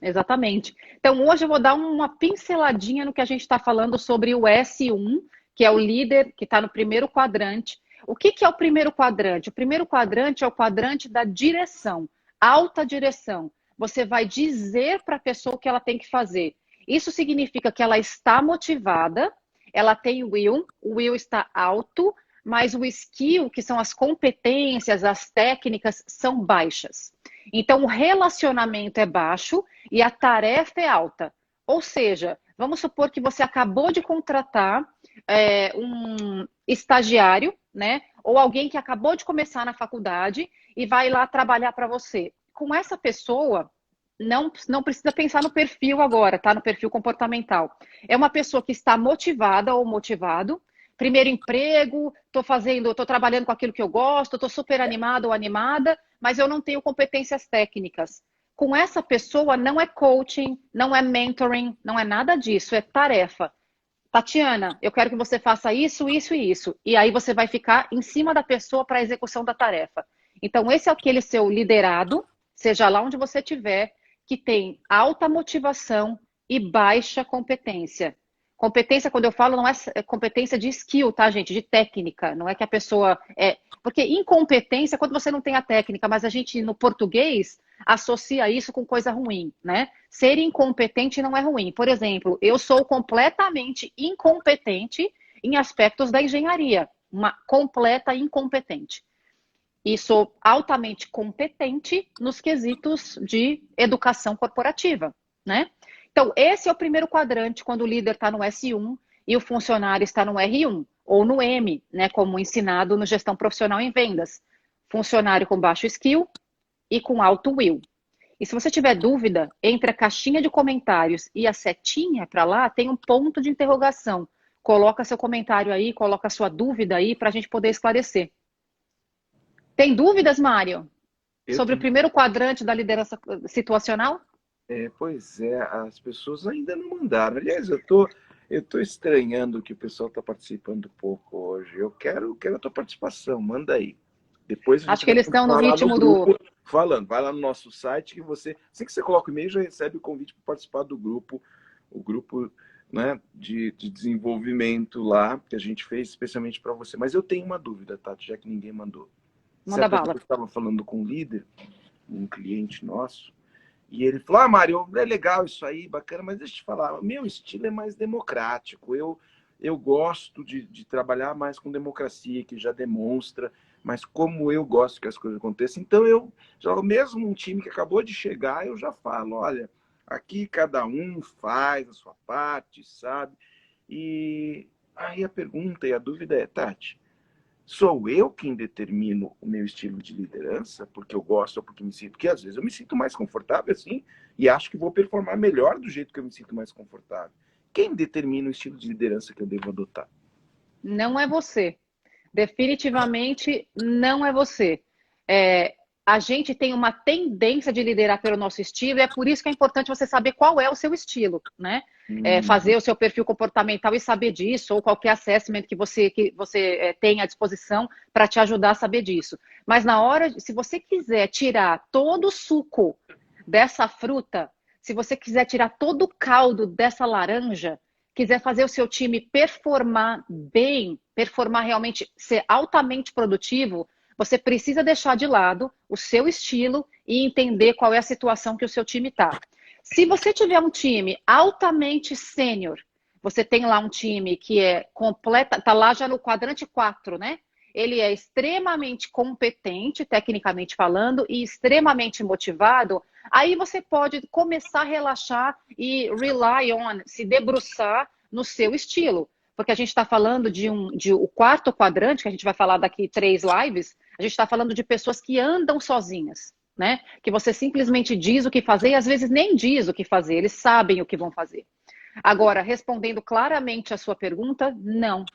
Speaker 2: Exatamente. Então, hoje eu vou dar uma pinceladinha no que a gente está falando sobre o S1, que é o líder que está no primeiro quadrante. O que que é o primeiro quadrante? O primeiro quadrante é o quadrante da direção, alta direção. Você vai dizer para a pessoa o que ela tem que fazer. Isso significa que ela está motivada, ela tem o will está alto, mas o skill, que são as competências, as técnicas, são baixas. Então, o relacionamento é baixo e a tarefa é alta. Ou seja, vamos supor que você acabou de contratar um estagiário, né? Ou alguém que acabou de começar na faculdade e vai lá trabalhar para você. Com essa pessoa, não precisa pensar no perfil agora, tá? No perfil comportamental. É uma pessoa que está motivada ou motivado. Primeiro emprego, tô trabalhando com aquilo que eu gosto, tô super animado ou animada, mas eu não tenho competências técnicas. Com essa pessoa não é coaching, não é mentoring, não é nada disso, é tarefa. Tatiana, eu quero que você faça isso, isso e isso. E aí você vai ficar em cima da pessoa para a execução da tarefa. Então, esse é aquele seu liderado, seja lá onde você estiver, que tem alta motivação e baixa competência. Competência, quando eu falo, não é competência de skill, tá, gente? De técnica. Não é que a pessoa é. Porque incompetência é quando você não tem a técnica, mas a gente, no português, associa isso com coisa ruim, né? Ser incompetente não é ruim. Por exemplo, eu sou completamente incompetente em aspectos da engenharia. Uma completa incompetente. E sou altamente competente nos quesitos de educação corporativa, né? Então, esse é o primeiro quadrante quando o líder está no S1 e o funcionário está no R1 ou no M, né, como ensinado no gestão profissional em vendas. Funcionário com baixo skill e com alto will. E se você tiver dúvida, entre a caixinha de comentários e a setinha para lá, tem um ponto de interrogação. Coloca seu comentário aí, coloca sua dúvida aí para a gente poder esclarecer. Tem dúvidas, Mário? Sobre o primeiro quadrante da liderança situacional?
Speaker 1: Pois é, as pessoas ainda não mandaram. Aliás, eu tô estranhando que o pessoal está participando pouco hoje. Eu quero a tua participação, manda aí. Depois a
Speaker 2: Acho
Speaker 1: gente
Speaker 2: que
Speaker 1: vai
Speaker 2: eles estão no
Speaker 1: continuar lá no
Speaker 2: ritmo do.
Speaker 1: grupo falando. Vai lá no nosso site que assim que você coloca o e-mail, já recebe o convite para participar do grupo, o grupo, né, de desenvolvimento lá, que a gente fez especialmente para você. Mas eu tenho uma dúvida, Tati, já que ninguém mandou.
Speaker 2: Manda
Speaker 1: Certa vez
Speaker 2: bala.
Speaker 1: eu estava falando com um líder, um cliente nosso, e ele falou: ah, Mário, é legal isso aí, bacana, mas deixa eu te falar, o meu estilo é mais democrático. Eu gosto de trabalhar mais com democracia, que já demonstra, mas como eu gosto que as coisas aconteçam, então eu já mesmo um time que acabou de chegar, eu já falo: olha, aqui cada um faz a sua parte, sabe? E aí a pergunta e a dúvida é, Tati, sou eu quem determino o meu estilo de liderança, porque eu gosto ou porque me sinto, porque às vezes eu me sinto mais confortável assim e acho que vou performar melhor do jeito que eu me sinto mais confortável. Quem determina o estilo de liderança que eu devo adotar?
Speaker 2: Não é você. Definitivamente não é você. A gente tem uma tendência de liderar pelo nosso estilo, e é por isso que é importante você saber qual é o seu estilo, né? Fazer o seu perfil comportamental e saber disso, ou qualquer assessment que você tem à disposição para te ajudar a saber disso. Mas na hora, se você quiser tirar todo o suco dessa fruta, se você quiser tirar todo o caldo dessa laranja, quiser fazer o seu time performar bem, performar realmente, ser altamente produtivo, você precisa deixar de lado o seu estilo e entender qual é a situação que o seu time está. Se você tiver um time altamente sênior, você tem lá um time que é completa, está lá já no quadrante 4, né? Ele é extremamente competente, tecnicamente falando, e extremamente motivado, aí você pode começar a relaxar e rely on, se debruçar no seu estilo. Porque a gente está falando de o quarto quadrante, que a gente vai falar daqui 3 lives, a gente está falando de pessoas que andam sozinhas, né? Que você simplesmente diz o que fazer e às vezes nem diz o que fazer, eles sabem o que vão fazer. Agora, respondendo claramente a sua pergunta, não.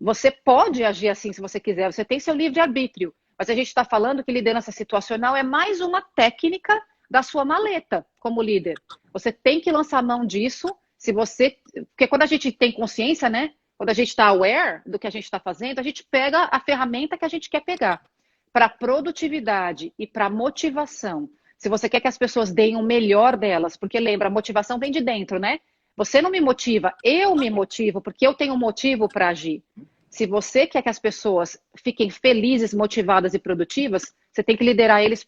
Speaker 2: Você pode agir assim se você quiser, você tem seu livre-arbítrio, mas a gente está falando que liderança situacional é mais uma técnica da sua maleta como líder. Você tem que lançar mão disso, se você. Porque quando a gente tem consciência, né? Quando a gente está aware do que a gente está fazendo, a gente pega a ferramenta que a gente quer pegar. Para produtividade e para motivação. Se você quer que as pessoas deem o melhor delas, porque lembra, a motivação vem de dentro, né? Você não me motiva, eu me motivo, porque eu tenho um motivo para agir. Se você quer que as pessoas fiquem felizes, motivadas e produtivas, você tem que liderar eles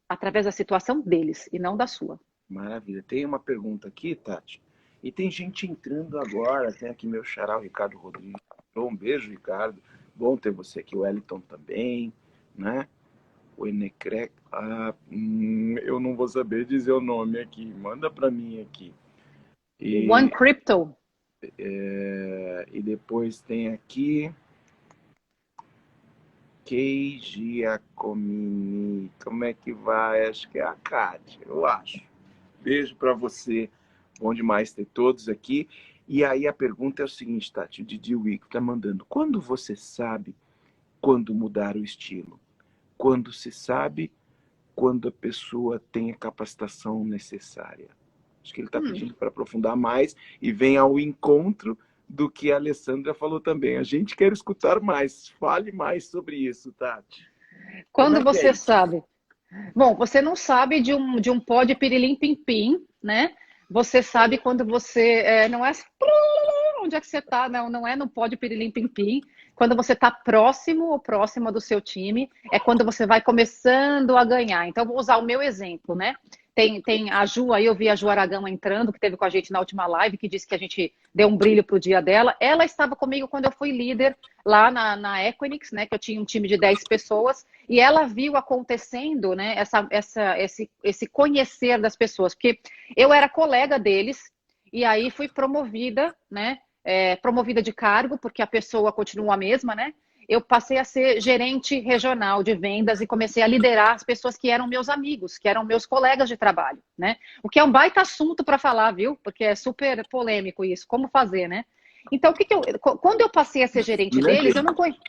Speaker 2: através da situação deles e não da sua.
Speaker 1: Maravilha. Tem uma pergunta aqui, Tati. E tem gente entrando agora. Tem aqui meu xará, o Ricardo Rodrigues. Um beijo, Ricardo. Bom ter você aqui. O Wellington também, né? O Enecrec. Eu não vou saber dizer o nome aqui. Manda para mim aqui.
Speaker 2: One Crypto.
Speaker 1: E depois tem aqui Keiji Giacomini. Como é que vai? Acho que é a Kátia, eu acho. Beijo para você. Bom demais ter todos aqui. E aí a pergunta é o seguinte, Tati, o Didi Wick está mandando. Quando você sabe quando mudar o estilo? Quando se sabe quando a pessoa tem a capacitação necessária? Acho que ele está pedindo para aprofundar mais e vem ao encontro do que a Alessandra falou também. A gente quer escutar mais. Fale mais sobre isso, Tati.
Speaker 2: Quando você sabe. Bom, você não sabe de um pó de pirilim-pim-pim, né? Você sabe quando você não é onde é que você está, não é no pó de pirilim-pim-pim. Quando você está próximo ou próxima do seu time, é quando você vai começando a ganhar. Então, vou usar o meu exemplo, né? Tem a Ju, aí eu vi a Ju Aragão entrando, que teve com a gente na última live, que disse que a gente deu um brilho pro dia dela. Ela estava comigo quando eu fui líder lá na Equinix, né? Que eu tinha um time de 10 pessoas, e ela viu acontecendo, né? Esse conhecer das pessoas, porque eu era colega deles, e aí fui promovida, né? Promovida de cargo, porque a pessoa continua a mesma, né? Eu passei a ser gerente regional de vendas e comecei a liderar as pessoas que eram meus amigos, que eram meus colegas de trabalho, né? O que é um baita assunto para falar, viu? Porque é super polêmico isso, como fazer, né? Então, quando eu passei a ser gerente deles, eu não conhecia.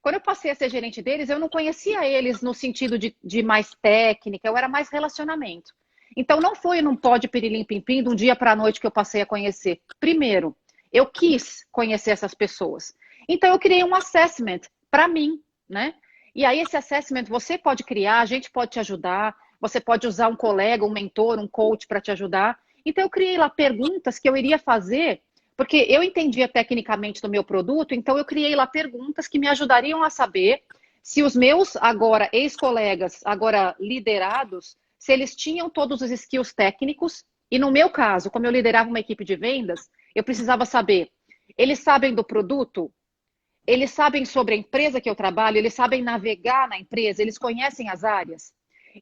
Speaker 2: Quando eu passei a ser gerente deles, eu não conhecia eles no sentido de mais técnica, eu era mais relacionamento. Então, não foi num pó de pirilim-pim-pim de um dia para a noite que eu passei a conhecer. Primeiro, eu quis conhecer essas pessoas. Então, eu criei um assessment para mim, né? E aí, esse assessment você pode criar, a gente pode te ajudar, você pode usar um colega, um mentor, um coach para te ajudar. Então, eu criei lá perguntas que eu iria fazer, porque eu entendia tecnicamente do meu produto, então eu criei lá perguntas que me ajudariam a saber se os meus, agora, ex-colegas, agora liderados, se eles tinham todos os skills técnicos. E no meu caso, como eu liderava uma equipe de vendas, eu precisava saber, eles sabem do produto? Eles sabem sobre a empresa que eu trabalho, eles sabem navegar na empresa, eles conhecem as áreas.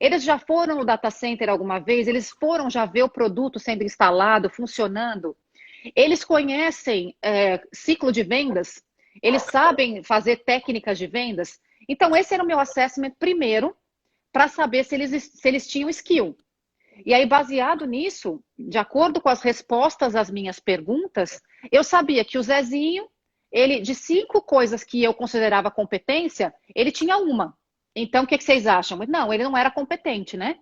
Speaker 2: Eles já foram no data center alguma vez, eles foram já ver o produto sendo instalado, funcionando. Eles conhecem ciclo de vendas, eles sabem fazer técnicas de vendas. Então, esse era o meu assessment primeiro, para saber se eles tinham skill. E aí, baseado nisso, de acordo com as respostas às minhas perguntas, eu sabia que o Zezinho, ele, de 5 coisas que eu considerava competência, ele tinha uma. Então, o que vocês acham? Não, ele não era competente, né?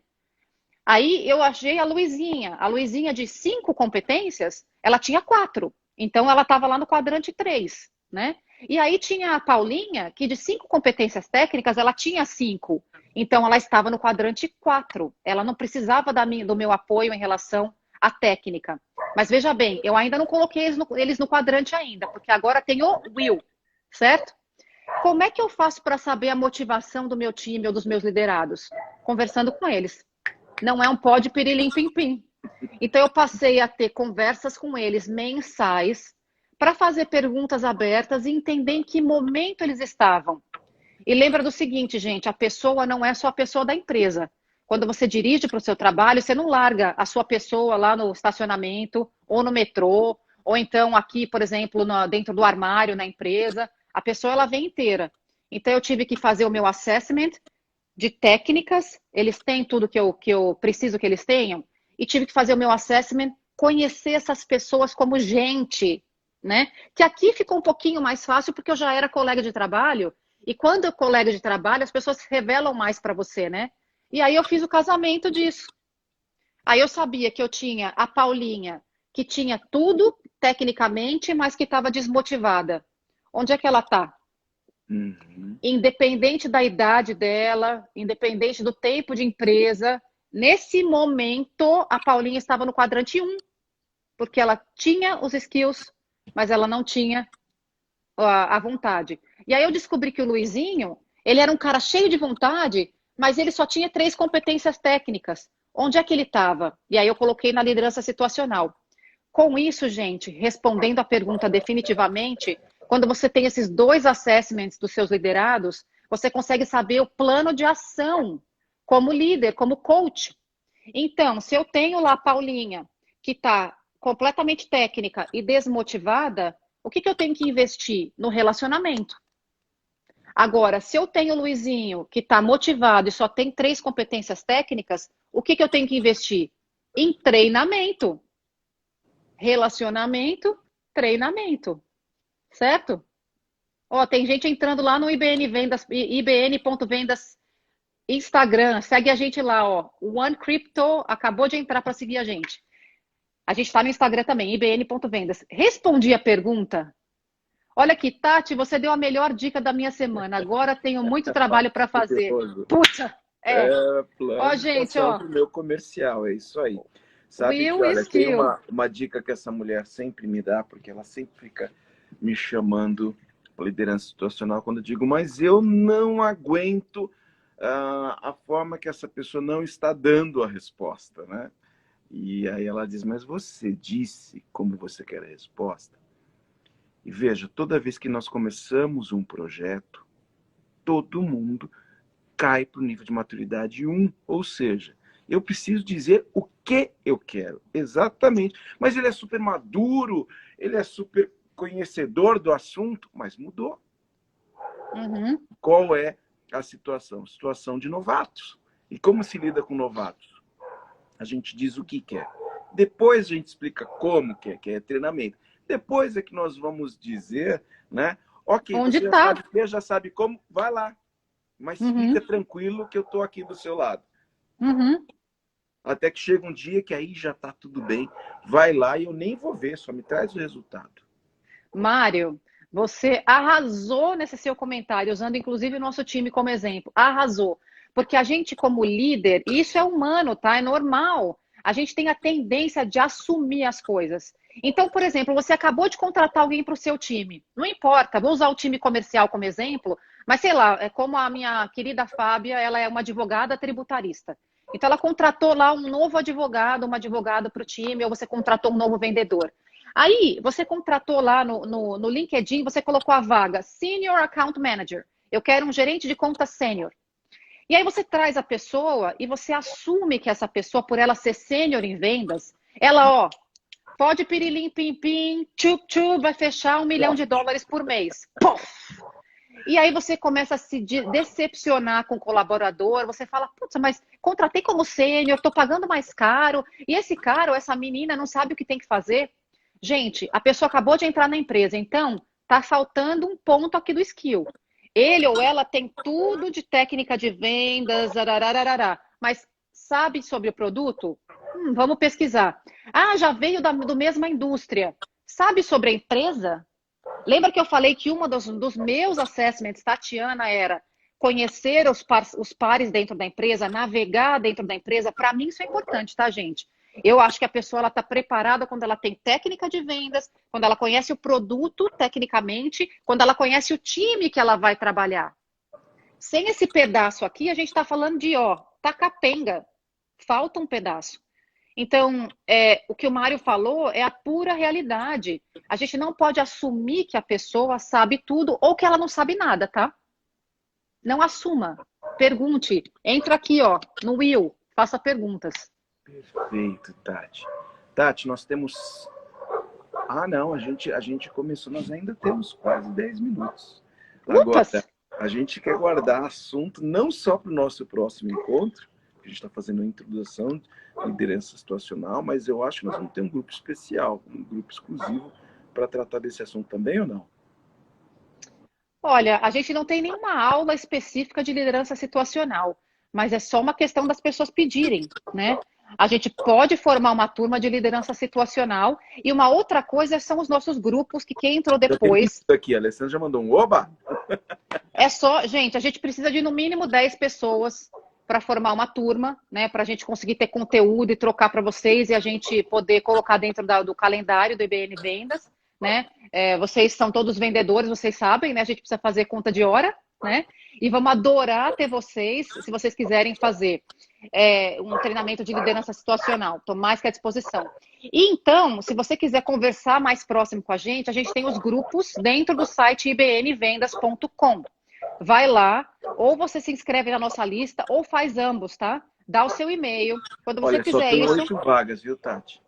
Speaker 2: Aí eu achei a Luizinha de 5 competências, ela tinha 4. Então, ela estava lá no quadrante 3, né? E aí tinha a Paulinha, que de 5 competências técnicas, ela tinha 5. Então, ela estava no quadrante 4. Ela não precisava do meu apoio em relação à técnica. Mas veja bem, eu ainda não coloquei eles no quadrante ainda, porque agora tem o Will, certo? Como é que eu faço para saber a motivação do meu time ou dos meus liderados? Conversando com eles. Não é um pó de pirilim-pim-pim. Então, eu passei a ter conversas com eles mensais para fazer perguntas abertas e entender em que momento eles estavam. E lembra do seguinte, gente, a pessoa não é só a pessoa da empresa. Quando você dirige para o seu trabalho, você não larga a sua pessoa lá no estacionamento, ou no metrô, ou então aqui, por exemplo, dentro do armário, na empresa. A pessoa, ela vem inteira. Então, eu tive que fazer o meu assessment de técnicas, eles têm tudo que eu preciso que eles tenham, e tive que fazer o meu assessment, conhecer essas pessoas como gente, né? Que aqui ficou um pouquinho mais fácil, porque eu já era colega de trabalho, e quando é colega de trabalho, as pessoas revelam mais para você, né? E aí eu fiz o casamento disso. Aí eu sabia que eu tinha a Paulinha, que tinha tudo tecnicamente, mas que estava desmotivada. Onde é que ela está? Independente da idade dela, independente do tempo de empresa, nesse momento a Paulinha estava no quadrante 1, porque ela tinha os skills, mas ela não tinha a vontade. E aí eu descobri que o Luizinho, ele era um cara cheio de vontade, mas ele só tinha 3 competências técnicas. Onde é que ele estava? E aí eu coloquei na liderança situacional. Com isso, gente, respondendo a pergunta definitivamente, quando você tem esses 2 assessments dos seus liderados, você consegue saber o plano de ação como líder, como coach. Então, se eu tenho lá a Paulinha, que está completamente técnica e desmotivada, o que eu tenho que investir? No relacionamento. Agora, se eu tenho o Luizinho, que está motivado e só tem 3 competências técnicas, o que eu tenho que investir? Em treinamento. Relacionamento, treinamento. Certo? Ó, tem gente entrando lá no IBN Vendas, IBN.vendas Instagram. Segue a gente lá, ó. O One Crypto acabou de entrar para seguir a gente. A gente está no Instagram também, IBN.vendas. Respondi a pergunta. Olha aqui, Tati, você deu a melhor dica da minha semana. Agora tenho muito trabalho para fazer.
Speaker 1: Maravilhoso.
Speaker 2: Puta! É.
Speaker 1: Plano
Speaker 2: Ó,
Speaker 1: de
Speaker 2: gente,
Speaker 1: ação
Speaker 2: ó.
Speaker 1: do meu comercial, é isso aí. Sabe que,
Speaker 2: Will
Speaker 1: olha, tem
Speaker 2: Skill.
Speaker 1: uma dica que essa mulher sempre me dá, porque ela sempre fica me chamando para liderança situacional quando eu digo, mas eu não aguento a forma que essa pessoa não está dando a resposta, né? E aí ela diz, mas você disse como você quer a resposta? E veja, toda vez que nós começamos um projeto, todo mundo cai para o nível de maturidade 1, ou seja, eu preciso dizer o que eu quero, exatamente. Mas ele é super maduro, ele é super conhecedor do assunto, mas mudou.
Speaker 2: Uhum.
Speaker 1: Qual é a situação? Situação de novatos. E como se lida com novatos? A gente diz o que quer. Depois a gente explica como quer, que é treinamento. Depois é que nós vamos dizer, né? Ok,
Speaker 2: Onde
Speaker 1: você
Speaker 2: tá?
Speaker 1: já sabe como, vai lá. Mas fica
Speaker 2: Uhum.
Speaker 1: tranquilo que eu estou aqui do seu lado.
Speaker 2: Uhum.
Speaker 1: Até que chega um dia que aí já está tudo bem. Vai lá e eu nem vou ver, só me traz o resultado.
Speaker 2: Mário, você arrasou nesse seu comentário, usando inclusive o nosso time como exemplo. Arrasou. Porque a gente, como líder, e isso é humano, tá? É normal. A gente tem a tendência de assumir as coisas. Então, por exemplo, você acabou de contratar alguém para o seu time. Não importa, vou usar o time comercial como exemplo, mas sei lá, é como a minha querida Fábia, ela é uma advogada tributarista. Então, ela contratou lá um novo advogado, uma advogada para o time, ou você contratou um novo vendedor. Aí, você contratou lá no LinkedIn, você colocou a vaga Senior Account Manager. Eu quero um gerente de conta sênior. E aí você traz a pessoa e você assume que essa pessoa, por ela ser sênior em vendas, ela, ó, pode pirilim, pim, pim, tchup, tchup, vai fechar US$ 1 milhão por mês. Pof! E aí você começa a se decepcionar com o colaborador, você fala, putz, mas contratei como sênior, estou pagando mais caro, e esse cara ou essa menina não sabe o que tem que fazer. Gente, a pessoa acabou de entrar na empresa, então tá faltando um ponto aqui do skill. Ele ou ela tem tudo de técnica de vendas, arararará, mas sabe sobre o produto? Vamos pesquisar. Ah, já veio do mesma indústria. Sabe sobre a empresa? Lembra que eu falei que um dos meus assessments, Tatiana, era conhecer os pares dentro da empresa, navegar dentro da empresa? Para mim isso é importante, tá, gente? Eu acho que a pessoa está preparada quando ela tem técnica de vendas, quando ela conhece o produto tecnicamente, quando ela conhece o time que ela vai trabalhar. Sem esse pedaço aqui, a gente está falando de, ó, tá capenga. Falta um pedaço. Então, o que o Mário falou é a pura realidade. A gente não pode assumir que a pessoa sabe tudo ou que ela não sabe nada, tá? Não assuma. Pergunte. Entra aqui, ó, no Will. Faça perguntas.
Speaker 1: Perfeito, Tati. Tati, nós temos... Ah, não, a gente começou, nós ainda temos quase 10 minutos. Agora,
Speaker 2: Upas!
Speaker 1: a gente quer guardar assunto não só para o nosso próximo encontro, a gente está fazendo a introdução de liderança situacional, mas eu acho que nós vamos ter um grupo especial, um grupo exclusivo para tratar desse assunto também ou não?
Speaker 2: Olha, a gente não tem nenhuma aula específica de liderança situacional, mas é só uma questão das pessoas pedirem, né? A gente pode formar uma turma de liderança situacional e uma outra coisa são os nossos grupos que quem entrou
Speaker 1: Já tem
Speaker 2: depois
Speaker 1: pedido aqui, a Alessandra já mandou um oba?
Speaker 2: é só, gente, a gente precisa de no mínimo 10 pessoas para formar uma turma, né? Para a gente conseguir ter conteúdo e trocar para vocês e a gente poder colocar dentro do calendário do IBN Vendas, né? vocês são todos vendedores, vocês sabem, né? A gente precisa fazer conta de hora, né? E vamos adorar ter vocês, se vocês quiserem fazer um treinamento de liderança situacional. Estou mais que à disposição. E então, se você quiser conversar mais próximo com a gente tem os grupos dentro do site ibnvendas.com. Vai lá, ou você se inscreve na nossa lista, ou faz ambos, tá? Dá o seu e-mail. Quando você
Speaker 1: Olha, só
Speaker 2: fizer
Speaker 1: tem
Speaker 2: isso...
Speaker 1: 8 vagas, viu, Tati?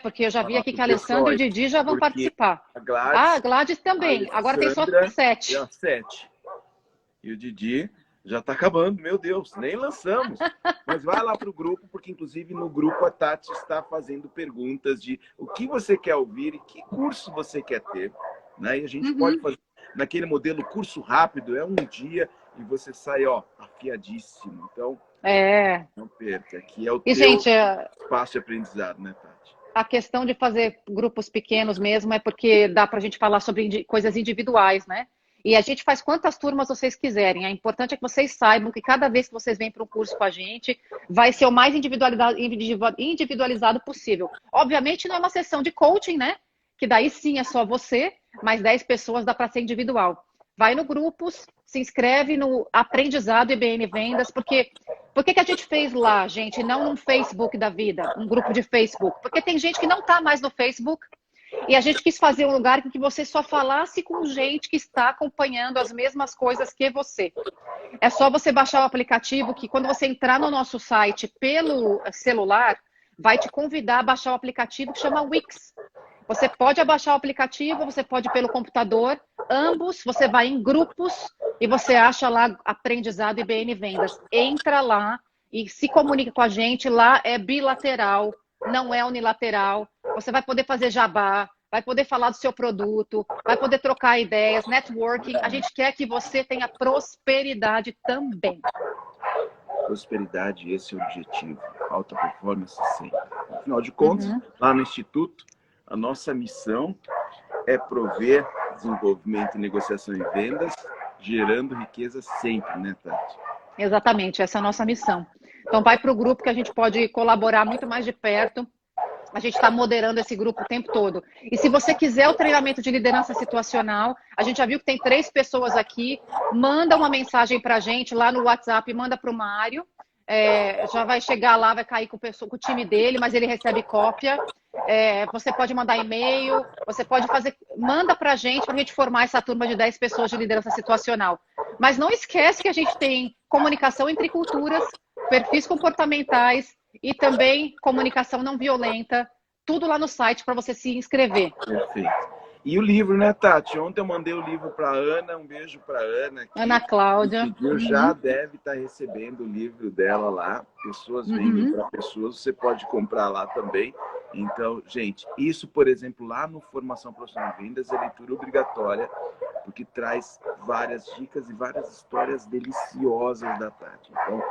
Speaker 2: porque eu já vi aqui que a
Speaker 1: Pessoal,
Speaker 2: Alessandra e o Didi já vão
Speaker 1: porque
Speaker 2: participar.
Speaker 1: a Gladys,
Speaker 2: A Gladys também. Agora tem só
Speaker 1: Alessandra
Speaker 2: 7.
Speaker 1: é a 7. E o Didi já tá acabando, meu Deus, nem lançamos. Mas vai lá pro grupo, porque inclusive no grupo a Tati está fazendo perguntas de o que você quer ouvir e que curso você quer ter. Né? E a gente pode fazer naquele modelo curso rápido, é um dia e você sai, ó, afiadíssimo. Então, não perca. Aqui é o teu
Speaker 2: gente,
Speaker 1: espaço de aprendizado, né, Tati?
Speaker 2: a questão de fazer grupos pequenos mesmo é porque dá pra gente falar sobre coisas individuais, né? E a gente faz quantas turmas vocês quiserem. O importante é que vocês saibam que cada vez que vocês vêm para um curso com a gente, vai ser o mais individualizado possível. Obviamente não é uma sessão de coaching, né? Que daí sim é só você, mas 10 pessoas dá para ser individual. Vai no grupos, se inscreve no aprendizado IBN Vendas, porque por que a gente fez lá, gente, não num Facebook da vida, um grupo de Facebook? Porque tem gente que não está mais no Facebook e a gente quis fazer um lugar em que você só falasse com gente que está acompanhando as mesmas coisas que você. É só você baixar o aplicativo que quando você entrar no nosso site pelo celular, vai te convidar a baixar o aplicativo que chama Wix. Você pode abaixar o aplicativo, você pode ir pelo computador, ambos, você vai em grupos e você acha lá aprendizado IBN Vendas. Entra lá e se comunica com a gente, lá é bilateral, não é unilateral. Você vai poder fazer jabá, vai poder falar do seu produto, vai poder trocar ideias, networking. A gente quer que você tenha prosperidade também.
Speaker 1: Prosperidade, esse é o objetivo. Alta performance sempre. Afinal de contas, lá no Instituto, a nossa missão é prover desenvolvimento, negociação e vendas, gerando riqueza sempre, né, Tati?
Speaker 2: Exatamente, essa é a nossa missão. Então vai para o grupo que a gente pode colaborar muito mais de perto. A gente está moderando esse grupo o tempo todo. E se você quiser o treinamento de liderança situacional, a gente já viu que tem 3 pessoas aqui. Manda uma mensagem para a gente lá no WhatsApp, manda para o Mário. Já vai chegar lá, vai cair com o time dele, mas ele recebe cópia. Você pode mandar e-mail, você pode fazer, manda para a gente formar essa turma de 10 pessoas de liderança situacional. Mas não esquece que a gente tem comunicação entre culturas, perfis comportamentais e também comunicação não violenta, tudo lá no site para você se inscrever.
Speaker 1: Perfeito. E o livro, né, Tati? Ontem eu mandei o livro para Ana, um beijo para Ana.
Speaker 2: Ana Cláudia.
Speaker 1: Já deve estar recebendo o livro dela lá. Pessoas vendem para pessoas, você pode comprar lá também. Então, gente, isso, por exemplo, lá no Formação Profissional de Vendas é leitura obrigatória, porque traz várias dicas e várias histórias deliciosas da Tati. Então,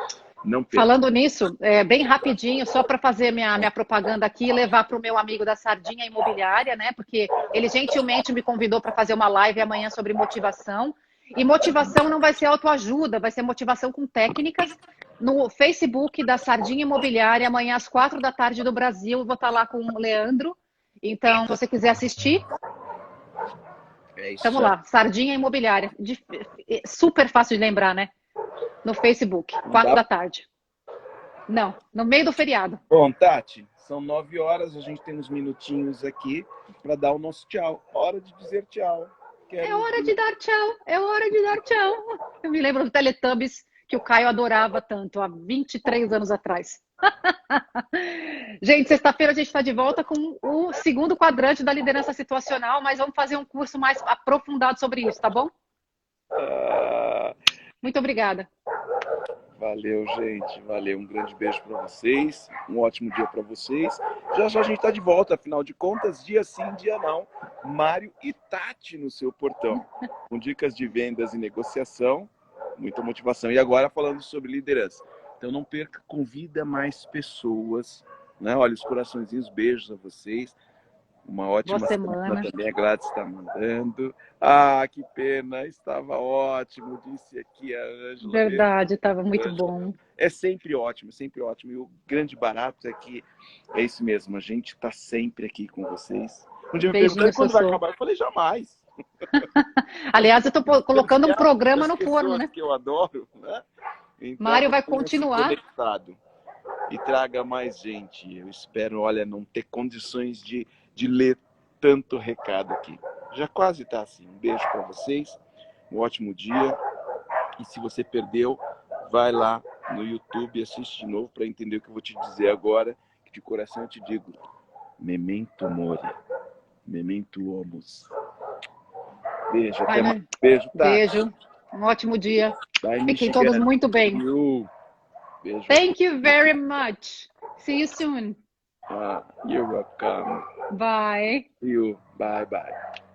Speaker 1: não perca.
Speaker 2: Falando nisso, bem rapidinho, só para fazer minha propaganda aqui e levar para o meu amigo da Sardinha Imobiliária, né? Porque ele gentilmente me convidou para fazer uma live amanhã sobre motivação. E motivação não vai ser autoajuda, vai ser motivação com técnicas. No Facebook da Sardinha Imobiliária, amanhã às 4 da tarde do Brasil, eu vou estar lá com o Leandro. Então, se você quiser assistir, estamos lá, Sardinha Imobiliária. Super fácil de lembrar, né? No Facebook, 4 da tarde. Não, no meio do feriado.
Speaker 1: Bom, Tati, são 9 horas, a gente tem uns minutinhos aqui para dar o nosso tchau. Hora de dizer tchau.
Speaker 2: É hora de dar tchau, é hora de dar tchau. Eu me lembro do Teletubbies, que o Caio adorava tanto, há 23 anos atrás. Gente, sexta-feira a gente está de volta com o segundo quadrante da liderança situacional, mas vamos fazer um curso mais aprofundado sobre isso, tá bom? Muito obrigada.
Speaker 1: Valeu, gente. Valeu. Um grande beijo para vocês. Um ótimo dia para vocês. Já já a gente está de volta. Afinal de contas, dia sim, dia não. Mário e Tati no seu portão. Com dicas de vendas e negociação. Muita motivação. E agora falando sobre liderança. Então não perca, convida mais pessoas. Né? Olha, os coraçõezinhos, beijos a vocês. Uma ótima semana também, a Gladys está mandando. Ah, que pena, estava ótimo, disse aqui a Ângela.
Speaker 2: Verdade, estava muito bom.
Speaker 1: É sempre ótimo, sempre ótimo. E o grande barato é que é isso mesmo, a gente está sempre aqui com vocês. Um dia me
Speaker 2: Beijinho,
Speaker 1: perguntaram quando vai
Speaker 2: Sossô.
Speaker 1: acabar. Eu falei, jamais.
Speaker 2: Aliás, eu tô colocando um programa
Speaker 1: Das
Speaker 2: no forno,
Speaker 1: pessoas
Speaker 2: né?
Speaker 1: que eu adoro, né? Então,
Speaker 2: Mário vai
Speaker 1: mantenha-se
Speaker 2: continuar.
Speaker 1: conectado e traga mais gente. Eu espero, olha, não ter condições de ler tanto recado aqui. Já quase tá assim. Um beijo para vocês, um ótimo dia. E se você perdeu, vai lá no YouTube e assiste de novo para entender o que eu vou te dizer agora, que de coração eu te digo, memento mori, memento homus. Beijo,
Speaker 2: Vai,
Speaker 1: até mais.
Speaker 2: né?
Speaker 1: Beijo, Tati.
Speaker 2: Beijo. Um ótimo dia.
Speaker 1: Bye,
Speaker 2: Fiquem todos
Speaker 1: Michigan.
Speaker 2: muito bem.
Speaker 1: You. Beijo a
Speaker 2: Thank you
Speaker 1: todos.
Speaker 2: very much. See you soon.
Speaker 1: You're welcome.
Speaker 2: Bye.
Speaker 1: You. Bye, bye.